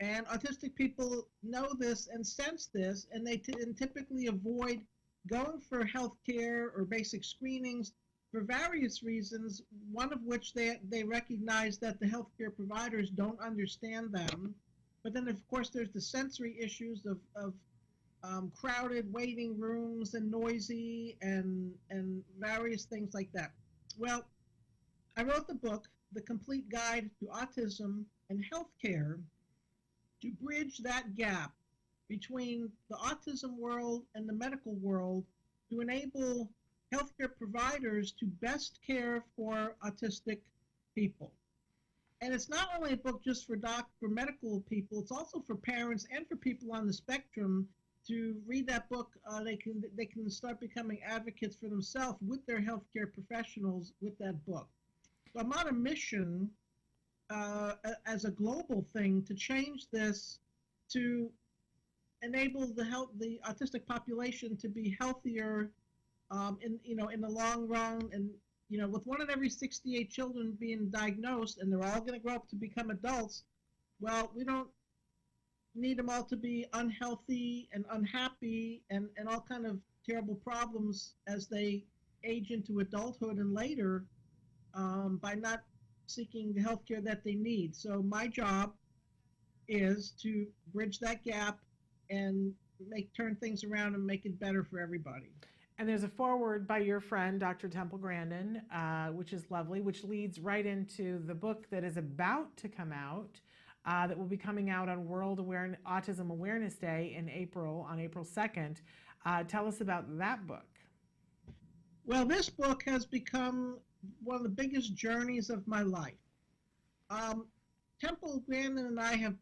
And autistic people know this and sense this, and they typically avoid going for healthcare or basic screenings for various reasons, one of which they recognize that the healthcare providers don't understand them. But then, of course, there's the sensory issues of crowded waiting rooms and noisy and various things like that. Well, I wrote the book, The Complete Guide to Autism and Healthcare, to bridge that gap between the autism world and the medical world to enable healthcare providers to best care for autistic people. And it's not only a book just for medical people, it's also for parents and for people on the spectrum to read that book. They can start becoming advocates for themselves with their healthcare professionals with that book. So I'm on a mission as a global thing to change this, to enable the autistic population to be healthier in the long run. And with 1 in every 68 children being diagnosed, and they're all going to grow up to become adults, well, we don't need them all to be unhealthy and unhappy and all kind of terrible problems as they age into adulthood and later by not seeking the health care that they need. So my job is to bridge that gap and turn things around and make it better for everybody. And there's a foreword by your friend, Dr. Temple Grandin, which is lovely, which leads right into the book that is about to come out, that will be coming out on Autism Awareness Day in April, on April 2nd. Tell us about that book. Well, this book has become one of the biggest journeys of my life. Temple Grandin and I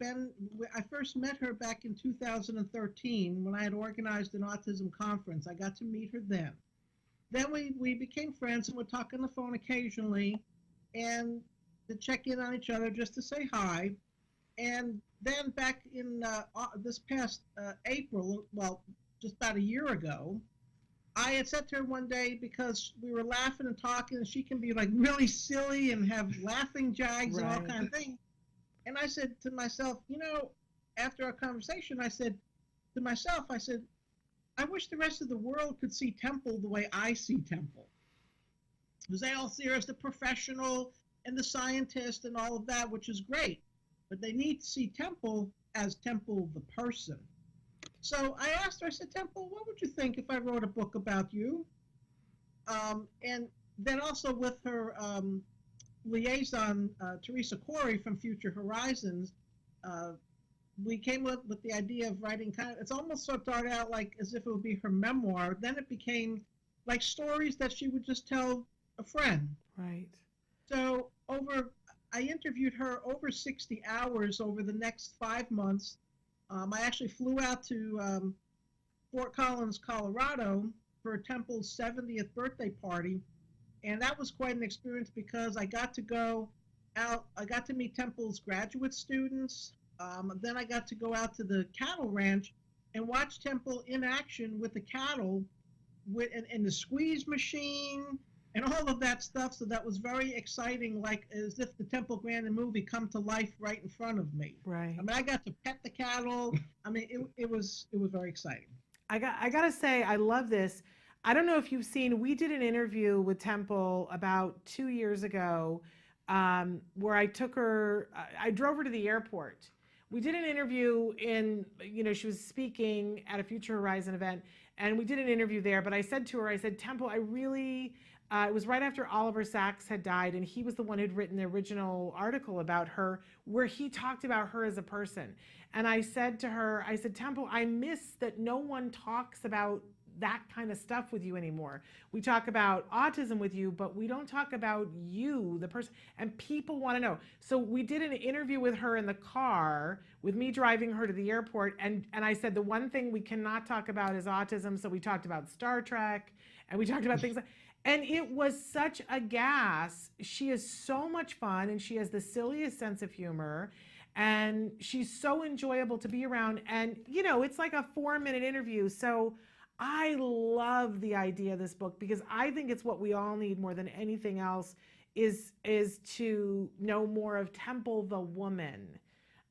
I first met her back in 2013 when I had organized an autism conference. I got to meet her then. Then we became friends and would talk on the phone occasionally and to check in on each other just to say hi. And then back in this past April, well, just about a year ago, I had said to her one day, because we were laughing and talking, and she can be like really silly and have laughing jags and all kind of things. And I said to myself, after our conversation, I said to myself, I wish the rest of the world could see Temple the way I see Temple. Because they all see her as the professional and the scientist and all of that, which is great. But they need to see Temple as Temple the person. So I asked her, I said, Temple, what would you think if I wrote a book about you? And then also with her liaison, Teresa Corey from Future Horizons, we came up with the idea of writing it's almost started out like as if it would be her memoir. Then it became like stories that she would just tell a friend. Right. So I interviewed her over 60 hours over the next 5 months. I actually flew out to Fort Collins, Colorado for Temple's 70th birthday party. And that was quite an experience because I got to go out, I got to meet Temple's graduate students. Then I got to go out to the cattle ranch and watch Temple in action with the cattle and the squeeze machine and all of that stuff. So that was very exciting, like as if the Temple Grandin movie come to life right in front of me. Right. I mean, I got to pet the cattle. I mean, it was very exciting. I got to say, I love this. I don't know if you've seen, we did an interview with Temple about 2 years ago, where I took her, I drove her to the airport. We did an interview in, she was speaking at a Future Horizon event, and we did an interview there, but I said to her, I said, Temple, I really, it was right after Oliver Sacks had died, and he was the one who'd written the original article about her, where he talked about her as a person. And I said to her, I said, Temple, I miss that no one talks about that kind of stuff with you anymore. We talk about autism with you, but we don't talk about you, the person, and people want to know. So we did an interview with her in the car, with me driving her to the airport, and I said the one thing we cannot talk about is autism, so we talked about Star Trek, and we talked about things like, and it was such a gas. She is so much fun, and she has the silliest sense of humor, and she's so enjoyable to be around, and it's like a 4-minute interview. So I love the idea of this book, because I think it's what we all need more than anything else, is to know more of Temple the woman.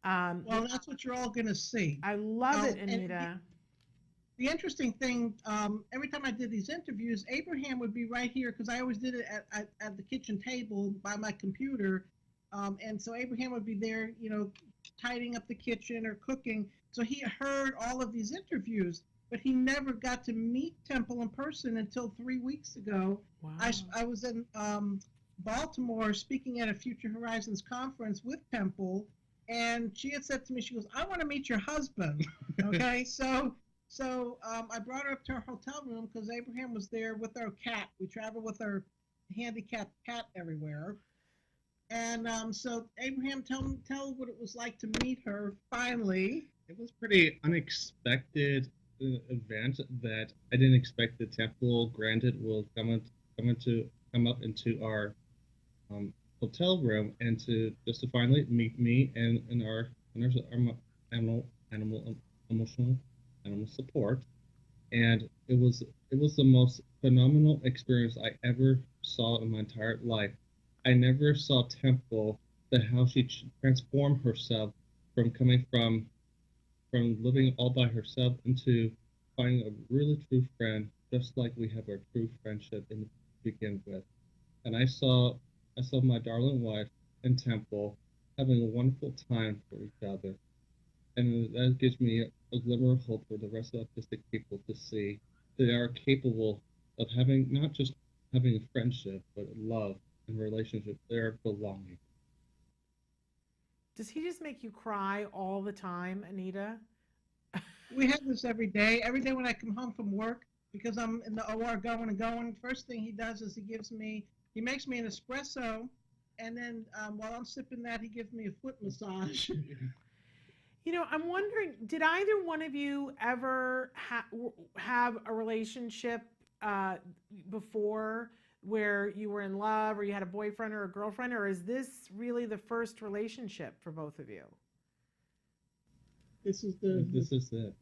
Well, that's what you're all going to see. I love it, Anita. The interesting thing, every time I did these interviews, Abraham would be right here, because I always did it at the kitchen table by my computer. And so Abraham would be there, tidying up the kitchen or cooking. So he heard all of these interviews, but he never got to meet Temple in person until 3 weeks ago. Wow. I was in Baltimore speaking at a Future Horizons conference with Temple, and she had said to me, she goes, I want to meet your husband. Okay, so I brought her up to our hotel room, because Abraham was there with our cat. We travel with our handicapped cat everywhere. And so Abraham, tell what it was like to meet her finally. It was pretty unexpected event that I didn't expect the Temple granted will come up into our hotel room, and to finally meet me and our emotional support. And it was the most phenomenal experience I ever saw in my entire life. I never saw Temple, how she transformed herself from coming from living all by herself into finding a really true friend, just like we have our true friendship to begin with. And I saw my darling wife and Temple having a wonderful time for each other. And that gives me a glimmer of hope for the rest of autistic people to see that they are capable of having not just having a friendship, but love and relationship. They are belonging. Does he just make you cry all the time, Anita? We have this every day. Every day when I come home from work, because I'm in the OR going and going, first thing he does is he makes me an espresso, and then while I'm sipping that, he gives me a foot massage. I'm wondering, did either one of you ever have a relationship before where you were in love, or you had a boyfriend or a girlfriend, or is this really the first relationship for both of you? This is it.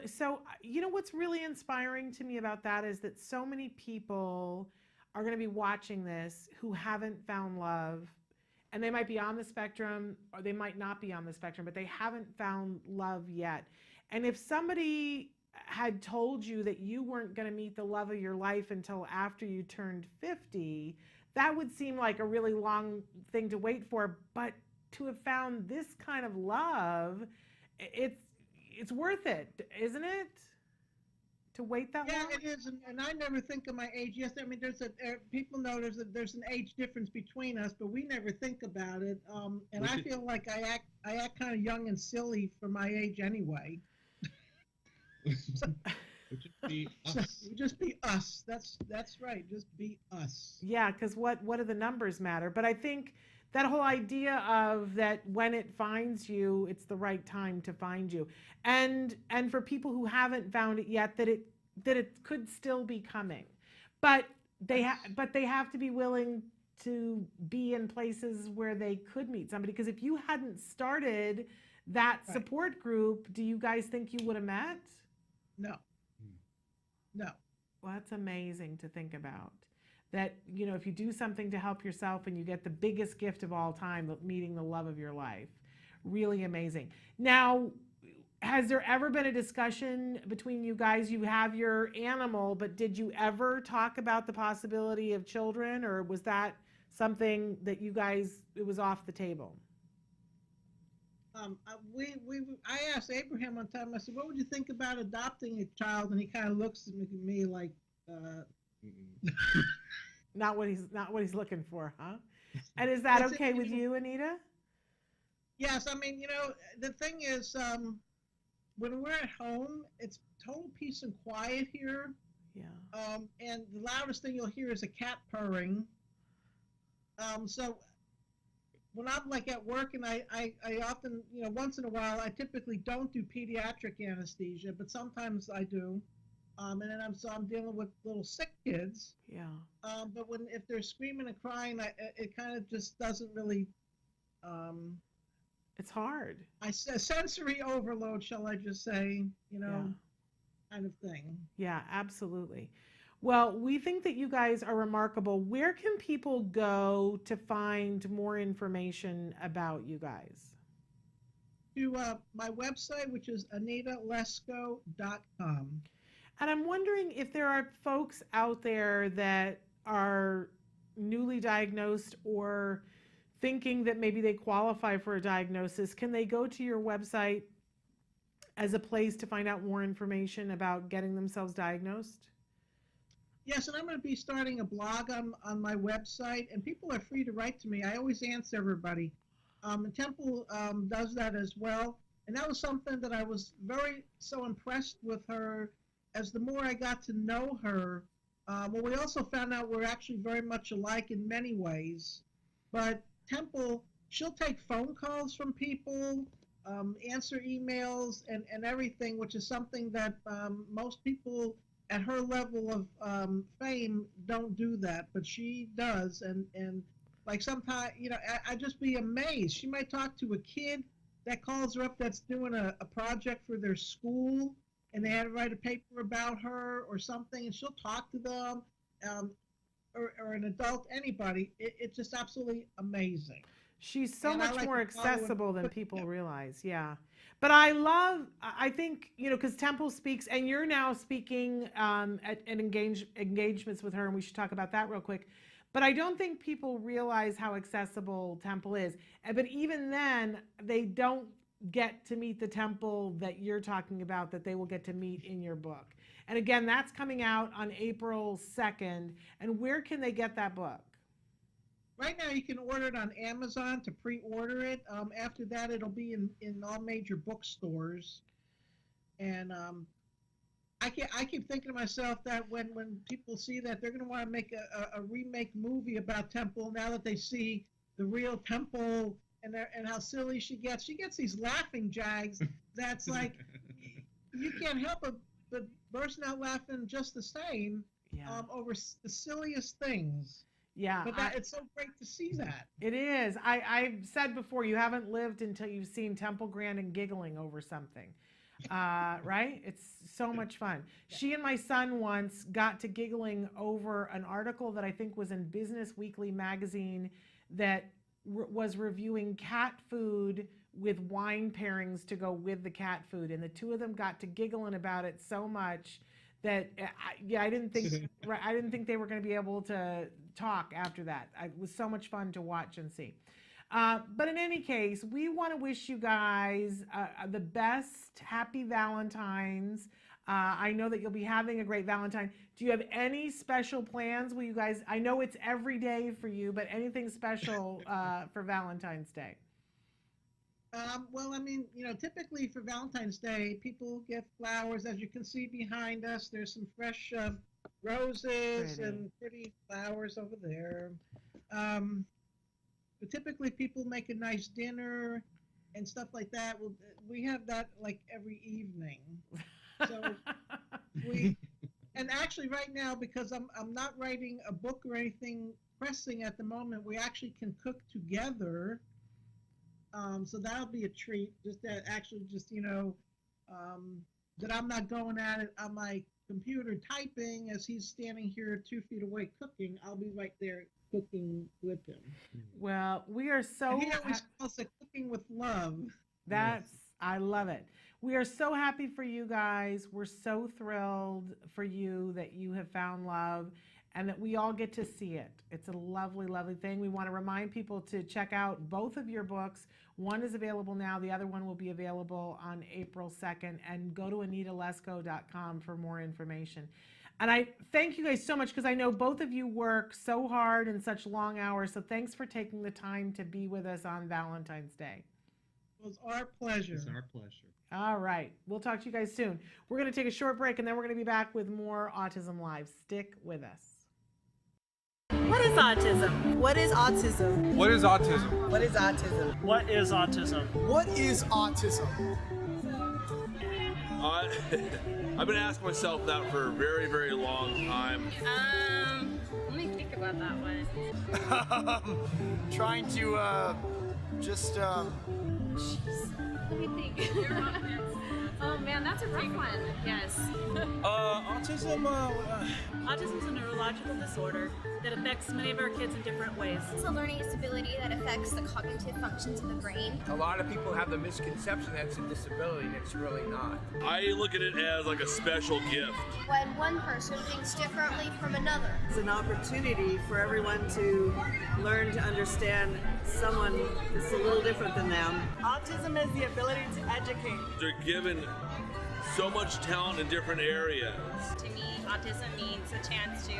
So what's really inspiring to me about that is that so many people are going to be watching this who haven't found love, and they might be on the spectrum or they might not be on the spectrum, but they haven't found love yet. And if somebody had told you that you weren't going to meet the love of your life until after you turned 50, that would seem like a really long thing to wait for. But to have found this kind of love, it's worth it, isn't it? To wait that long? Yeah, it is, and I never think of my age. Yes, I mean, people know there's an age difference between us, but we never think about it. And I feel like I act kind of young and silly for my age anyway. Just be us. That's right. Just be us. Yeah, because what do the numbers matter? But I think that whole idea of that when it finds you, it's the right time to find you, and for people who haven't found it yet, that it could still be coming, but they have to be willing to be in places where they could meet somebody. Because if you hadn't started that support group, do you guys think you would have met? No. Well, that's amazing to think about. That, if you do something to help yourself and you get the biggest gift of all time, meeting the love of your life. Really amazing. Now, Has there ever been a discussion between you guys? You have your animal, but did you ever talk about the possibility of children, or was that something that you guys, it was off the table? I asked Abraham one time, I said, what would you think about adopting a child? And he kind of looks at me like, not what he's looking for, huh? And is that okay with you, Anita? Yes, I mean, the thing is, when we're at home, it's total peace and quiet here. Yeah. And the loudest thing you'll hear is a cat purring. So when I'm like at work, and I often, once in a while, I typically don't do pediatric anesthesia, but sometimes I do. And then I'm dealing with little sick kids. Yeah. But if they're screaming and crying, it kind of just doesn't really. It's hard. Sensory overload, shall I just say? Kind of thing. Yeah, absolutely. Well, we think that you guys are remarkable. Where can people go to find more information about you guys? To my website, which is anitalesko.com. And I'm wondering if there are folks out there that are newly diagnosed or thinking that maybe they qualify for a diagnosis. Can they go to your website as a place to find out more information about getting themselves diagnosed? Yes, and I'm going to be starting a blog on my website, and people are free to write to me. I always answer everybody. And Temple does that as well. And that was something that I was so impressed with her as the more I got to know her. Well, we also found out we're actually very much alike in many ways. But Temple, she'll take phone calls from people, answer emails and everything, which is something that most people at her level of fame don't do that, but she does. And like sometimes, I just be amazed. She might talk to a kid that calls her up that's doing a project for their school, and they had to write a paper about her or something, and she'll talk to them, or an adult, anybody. It's just absolutely amazing. She's so much more accessible than people realize. Yeah. But I think, because Temple speaks, and you're now speaking at engagements with her, and we should talk about that real quick. But I don't think people realize how accessible Temple is. But even then, they don't get to meet the Temple that you're talking about, that they will get to meet in your book. And again, that's coming out on April 2nd. And where can they get that book? Right now, you can order it on Amazon to pre-order it. After that, it'll be in all major bookstores. And I keep thinking to myself that when people see that, they're going to want to make a remake movie about Temple now that they see the real Temple and how silly she gets. She gets these laughing jags that's like you can't help but bursting out laughing just the same over the silliest things. Yeah, but it's so great to see that. It is. I've said before, you haven't lived until you've seen Temple Grandin giggling over something, right? It's so much fun. She and my son once got to giggling over an article that I think was in Business Weekly magazine that was reviewing cat food with wine pairings to go with the cat food, and the two of them got to giggling about it so much that I didn't think they were going to be able to talk after that. It was so much fun to watch and see. But in any case, we want to wish you guys the best. Happy Valentine's. I know that you'll be having a great Valentine. Do you have any special plans? Will you guys, I know it's every day for you, but anything special for Valentine's Day? Well, I mean, typically for Valentine's Day, people get flowers. As you can see behind us, there's some fresh roses and pretty flowers over there. But typically people make a nice dinner and stuff like that. We have that like every evening. So and actually right now, because I'm not writing a book or anything pressing at the moment, we actually can cook together. So that'll be a treat. Just that that I'm not going at it on my computer typing as he's standing here 2 feet away cooking. I'll be right there cooking with him. Well, we are so. And he always calls it cooking with love. I love it. We are so happy for you guys. We're so thrilled for you that you have found love and that we all get to see it. It's a lovely, lovely thing. We want to remind people to check out both of your books. One is available now. The other one will be available on April 2nd. And go to AnitaLesko.com for more information. And I thank you guys so much because I know both of you work so hard and such long hours. So thanks for taking the time to be with us on Valentine's Day. It was our pleasure. It's our pleasure. All right. We'll talk to you guys soon. We're going to take a short break and then we're going to be back with more Autism Live. Stick with us. What is autism? What is autism? What is autism? What is autism? What is autism? What is autism? I've been asking myself that for a very, very long time. Let me think about that one. Trying to just Jeez. Let me think. Oh man, that's a rough one. Yes. Autism. Autism is a neurological disorder that affects many of our kids in different ways. It's a learning disability that affects the cognitive functions of the brain. A lot of people have the misconception that it's a disability, and it's really not. I look at it as like a special gift. When one person thinks differently from another. It's an opportunity for everyone to learn to understand someone that's a little different than them. Autism is the ability to educate. They're given so much talent in different areas. To me, autism means a chance to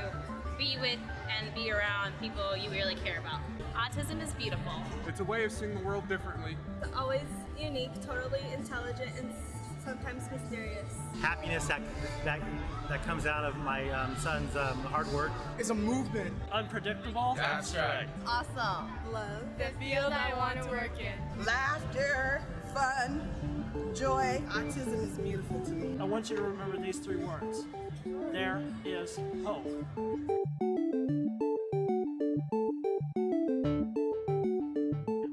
be with and be around people you really care about. Autism is beautiful. It's a way of seeing the world differently. It's always unique, totally intelligent, and sometimes mysterious. Happiness that comes out of my son's hard work. It's a movement. Unpredictable. That's right. Awesome. Love. The field I want to work in. Laughter, fun, joy. Autism is beautiful to me. I want you to remember these 3 words. There is hope.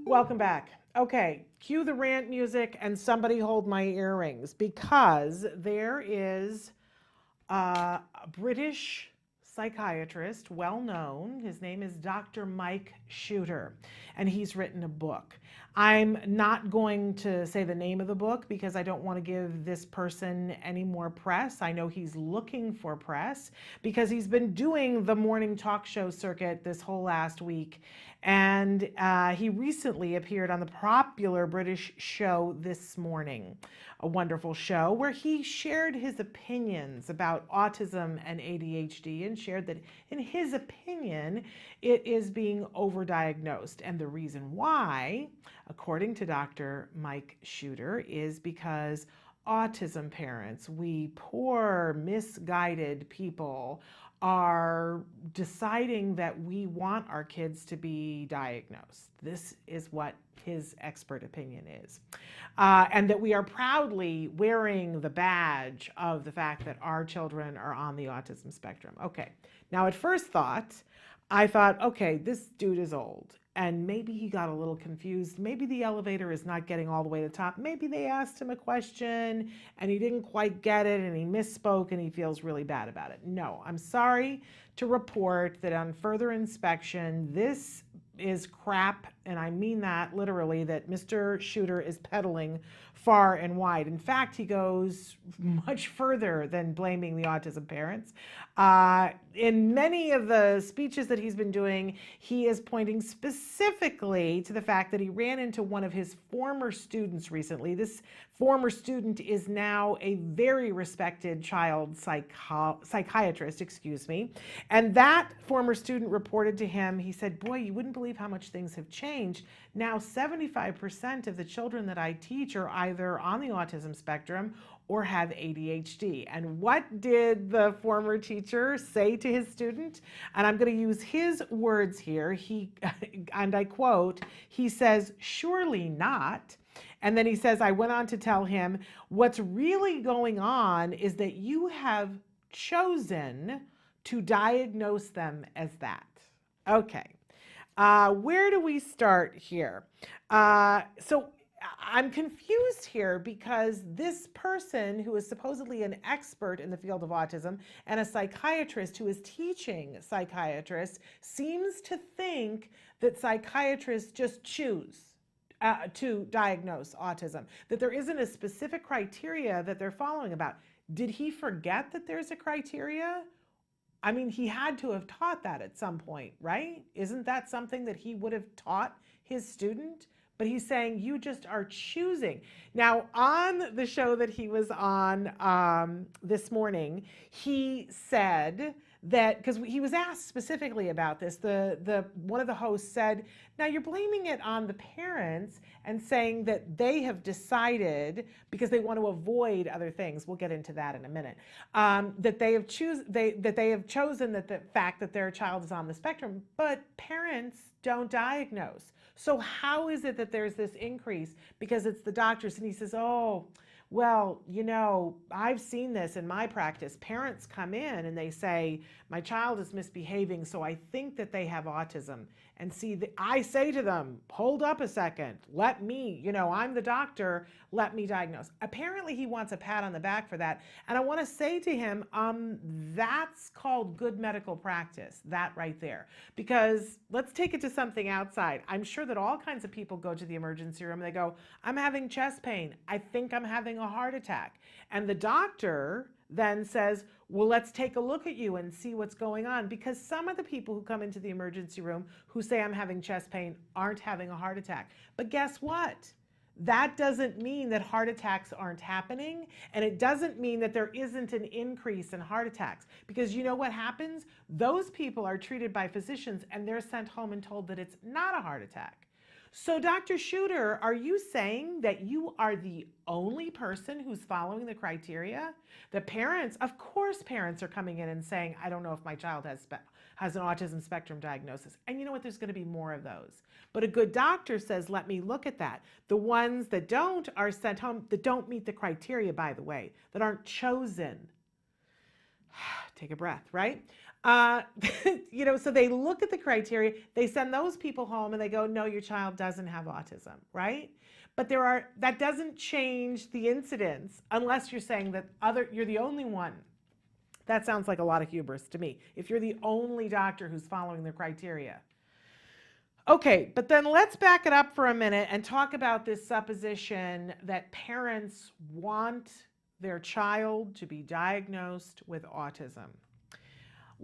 Welcome back. Okay, cue the rant music and somebody hold my earrings because there is a British psychiatrist, well known. His name is Dr. Mike Shooter, and he's written a book. I'm not going to say the name of the book because I don't want to give this person any more press. I know he's looking for press because he's been doing the morning talk show circuit this whole last week. And he recently appeared on the popular British show This Morning, a wonderful show where he shared his opinions about autism and ADHD and shared that, in his opinion, it is being overdiagnosed. And the reason why, according to Dr. Mike Shooter, is because autism parents, we poor, misguided people, are deciding that we want our kids to be diagnosed. This is what his expert opinion is. And that we are proudly wearing the badge of the fact that our children are on the autism spectrum. Okay, now at first thought, I thought, okay, this dude is old. And maybe he got a little confused. Maybe the elevator is not getting all the way to the top. Maybe they asked him a question and he didn't quite get it and he misspoke and he feels really bad about it. No, I'm sorry to report that on further inspection, this is crap, and I mean that literally, that Mr. Shooter is peddling far and wide. In fact, he goes much further than blaming the autism parents. In many of the speeches that he's been doing, he is pointing specifically to the fact that he ran into one of his former students recently. This former student is now a very respected child psychiatrist, and that former student reported to him, he said, boy, you wouldn't believe how much things have changed. Now 75% of the children that I teach are either on the autism spectrum or have ADHD. And what did the former teacher say to his student? And I'm going to use his words here. And I quote, he says, surely not. And then he says, I went on to tell him, what's really going on is that you have chosen to diagnose them as that. Okay. Where do we start here? So I'm confused here because this person who is supposedly an expert in the field of autism and a psychiatrist who is teaching psychiatrists seems to think that psychiatrists just choose. to diagnose autism, that there isn't a specific criteria that they're following about. Did he forget that there's a criteria? I mean, he had to have taught that at some point, right? Isn't that something that he would have taught his student? But he's saying you just are choosing. Now, on the show that he was on this morning, he said that, because he was asked specifically about this, one of the hosts said, now you're blaming it on the parents and saying that they have decided, because they want to avoid other things, we'll get into that in a minute, that they have chosen that the fact that their child is on the spectrum, but parents don't diagnose. So how is it that there's this increase? Because it's the doctors. And he says, oh, well, you know, I've seen this in my practice. Parents come in and they say, my child is misbehaving, so I think that they have autism. And see, I say to them, hold up a second, let me, you know, I'm the doctor, let me diagnose. Apparently he wants a pat on the back for that. And I want to say to him, that's called good medical practice, that right there. Because let's take it to something outside. I'm sure that all kinds of people go to the emergency room and they go, I'm having chest pain. I think I'm having a heart attack. And the doctor then says, well, let's take a look at you and see what's going on. Because some of the people who come into the emergency room who say I'm having chest pain aren't having a heart attack. But guess what? That doesn't mean that heart attacks aren't happening, and it doesn't mean that there isn't an increase in heart attacks. Because you know what happens? Those people are treated by physicians and they're sent home and told that it's not a heart attack. So Dr. Shooter, are you saying that you are the only person who's following the criteria? The parents, of course parents are coming in and saying, I don't know if my child has an autism spectrum diagnosis. And you know what, there's gonna be more of those. But a good doctor says, let me look at that. The ones that don't are sent home, that don't meet the criteria, by the way, that aren't chosen. Take a breath, right? You know, so they look at the criteria, they send those people home and they go, no, your child doesn't have autism, right? But that doesn't change the incidence unless you're saying that you're the only one. That sounds like a lot of hubris to me, if you're the only doctor who's following the criteria. Okay, but then let's back it up for a minute and talk about this supposition that parents want their child to be diagnosed with autism.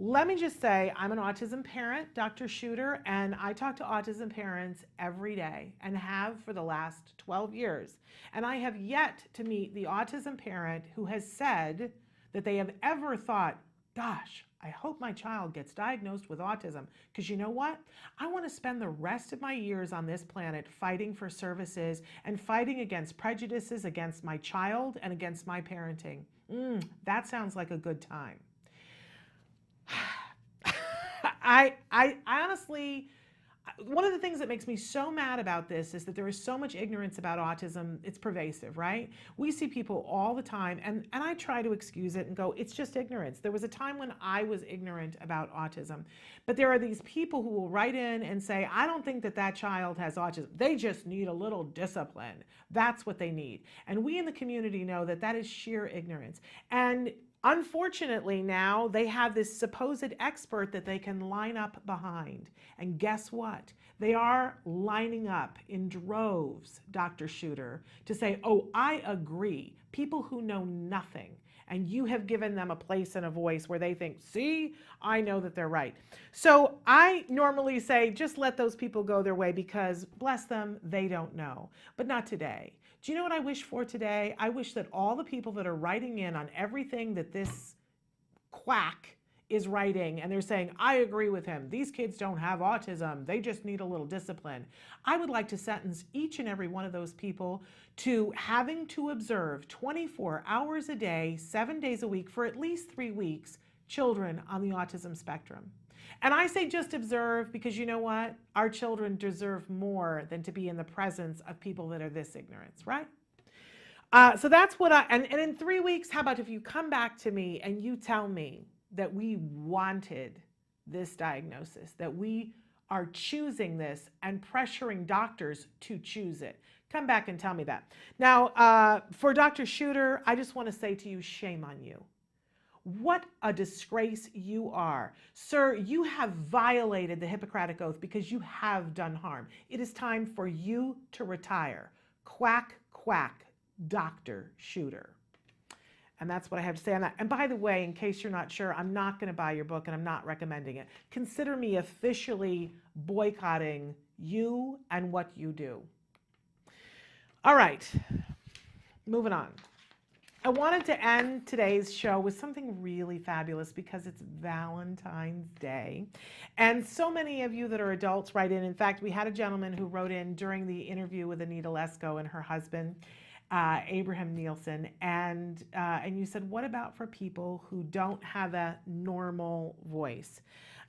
Let me just say, I'm an autism parent, Dr. Shooter, and I talk to autism parents every day and have for the last 12 years. And I have yet to meet the autism parent who has said that they have ever thought, gosh, I hope my child gets diagnosed with autism, because you know what? I want to spend the rest of my years on this planet fighting for services and fighting against prejudices against my child and against my parenting. That sounds like a good time. I honestly, one of the things that makes me so mad about this is that there is so much ignorance about autism. It's pervasive, right? We see people all the time, and I try to excuse it and go, it's just ignorance. There was a time when I was ignorant about autism, but there are these people who will write in and say, I don't think that that child has autism. They just need a little discipline. That's what they need. And we in the community know that that is sheer ignorance. And unfortunately, now they have this supposed expert that they can line up behind. And guess what? They are lining up in droves, Dr. Shooter, to say, oh, I agree. People who know nothing. And you have given them a place and a voice where they think, see, I know that they're right. So I normally say, just let those people go their way because, bless them, they don't know. But not today. Do you know what I wish for today? I wish that all the people that are writing in on everything that this quack is writing, and they're saying, I agree with him. These kids don't have autism. They just need a little discipline. I would like to sentence each and every one of those people to having to observe 24 hours a day, 7 days a week for at least 3 weeks, children on the autism spectrum. And I say just observe because you know what? Our children deserve more than to be in the presence of people that are this ignorant, right? So that's what and in 3 weeks, how about if you come back to me and you tell me that we wanted this diagnosis, that we are choosing this and pressuring doctors to choose it. Come back and tell me that. Now, for Dr. Shooter, I just want to say to you, shame on you. What a disgrace you are. Sir, you have violated the Hippocratic Oath because you have done harm. It is time for you to retire. Quack, quack, Dr. Shooter. And that's what I have to say on that. And by the way, in case you're not sure, I'm not going to buy your book and I'm not recommending it. Consider me officially boycotting you and what you do. All right, moving on. I wanted to end today's show with something really fabulous because it's Valentine's Day. And so many of you that are adults write in. In fact, we had a gentleman who wrote in during the interview with Anita Lesko and her husband, Abraham Nielsen, and you said, what about for people who don't have a normal voice?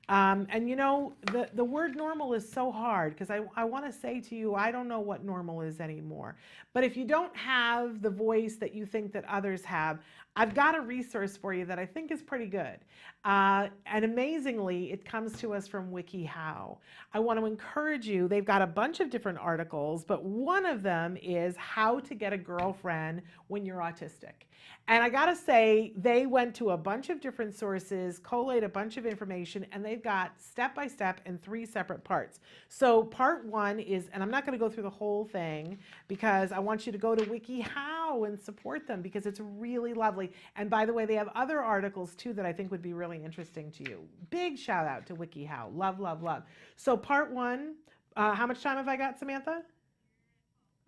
And you know, the word normal is so hard because I want to say to you, I don't know what normal is anymore. But if you don't have the voice that you think that others have, I've got a resource for you that I think is pretty good. And amazingly, it comes to us from WikiHow. I want to encourage you, they've got a bunch of different articles, but one of them is how to get a girlfriend when you're autistic. And I gotta say, they went to a bunch of different sources, collated a bunch of information, and they've got step-by-step in 3 separate parts. So part 1 is, and I'm not gonna go through the whole thing because I want you to go to WikiHow and support them because it's really lovely. And by the way, they have other articles too that I think would be really interesting to you. Big shout out to WikiHow. Love, love, love. So part 1, how much time have I got, Samantha?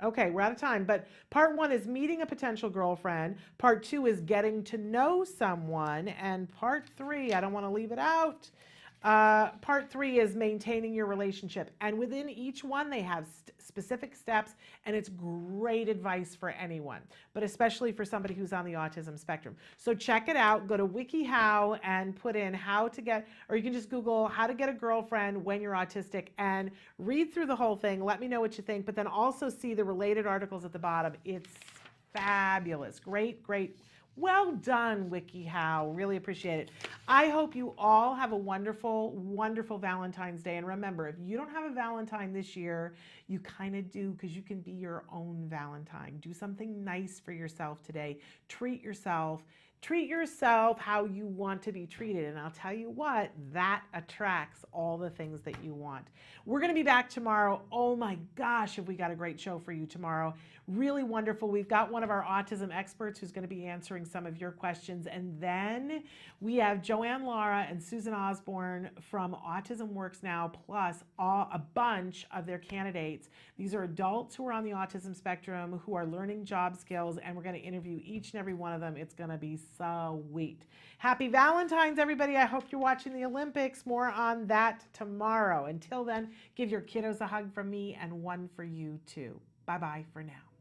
Okay, we're out of time, but part 1 is meeting a potential girlfriend. Part 2 is getting to know someone. And part 3, I don't want to leave it out. Part 3 is maintaining your relationship. And within each one, they have specific steps, and it's great advice for anyone, but especially for somebody who's on the autism spectrum. So check it out. Go to WikiHow and put in how to get, or you can just Google how to get a girlfriend when you're autistic and read through the whole thing. Let me know what you think, but then also see the related articles at the bottom. It's fabulous. Great, great. Well done, WikiHow. Really appreciate it. I hope you all have a wonderful, wonderful Valentine's Day. And remember, if you don't have a Valentine this year, you kind of do because you can be your own Valentine. Do something nice for yourself today. Treat yourself. Treat yourself how you want to be treated. And I'll tell you what, that attracts all the things that you want. We're going to be back tomorrow. Oh my gosh, have we got a great show for you tomorrow. Really wonderful. We've got one of our autism experts who's going to be answering some of your questions. And then we have Joanne Lara and Susan Osborne from Autism Works Now, plus a bunch of their candidates. These are adults who are on the autism spectrum who are learning job skills, and we're going to interview each and every one of them. It's going to be sweet. Happy Valentine's, everybody. I hope you're watching the Olympics. More on that tomorrow. Until then, give your kiddos a hug from me and one for you too. Bye-bye for now.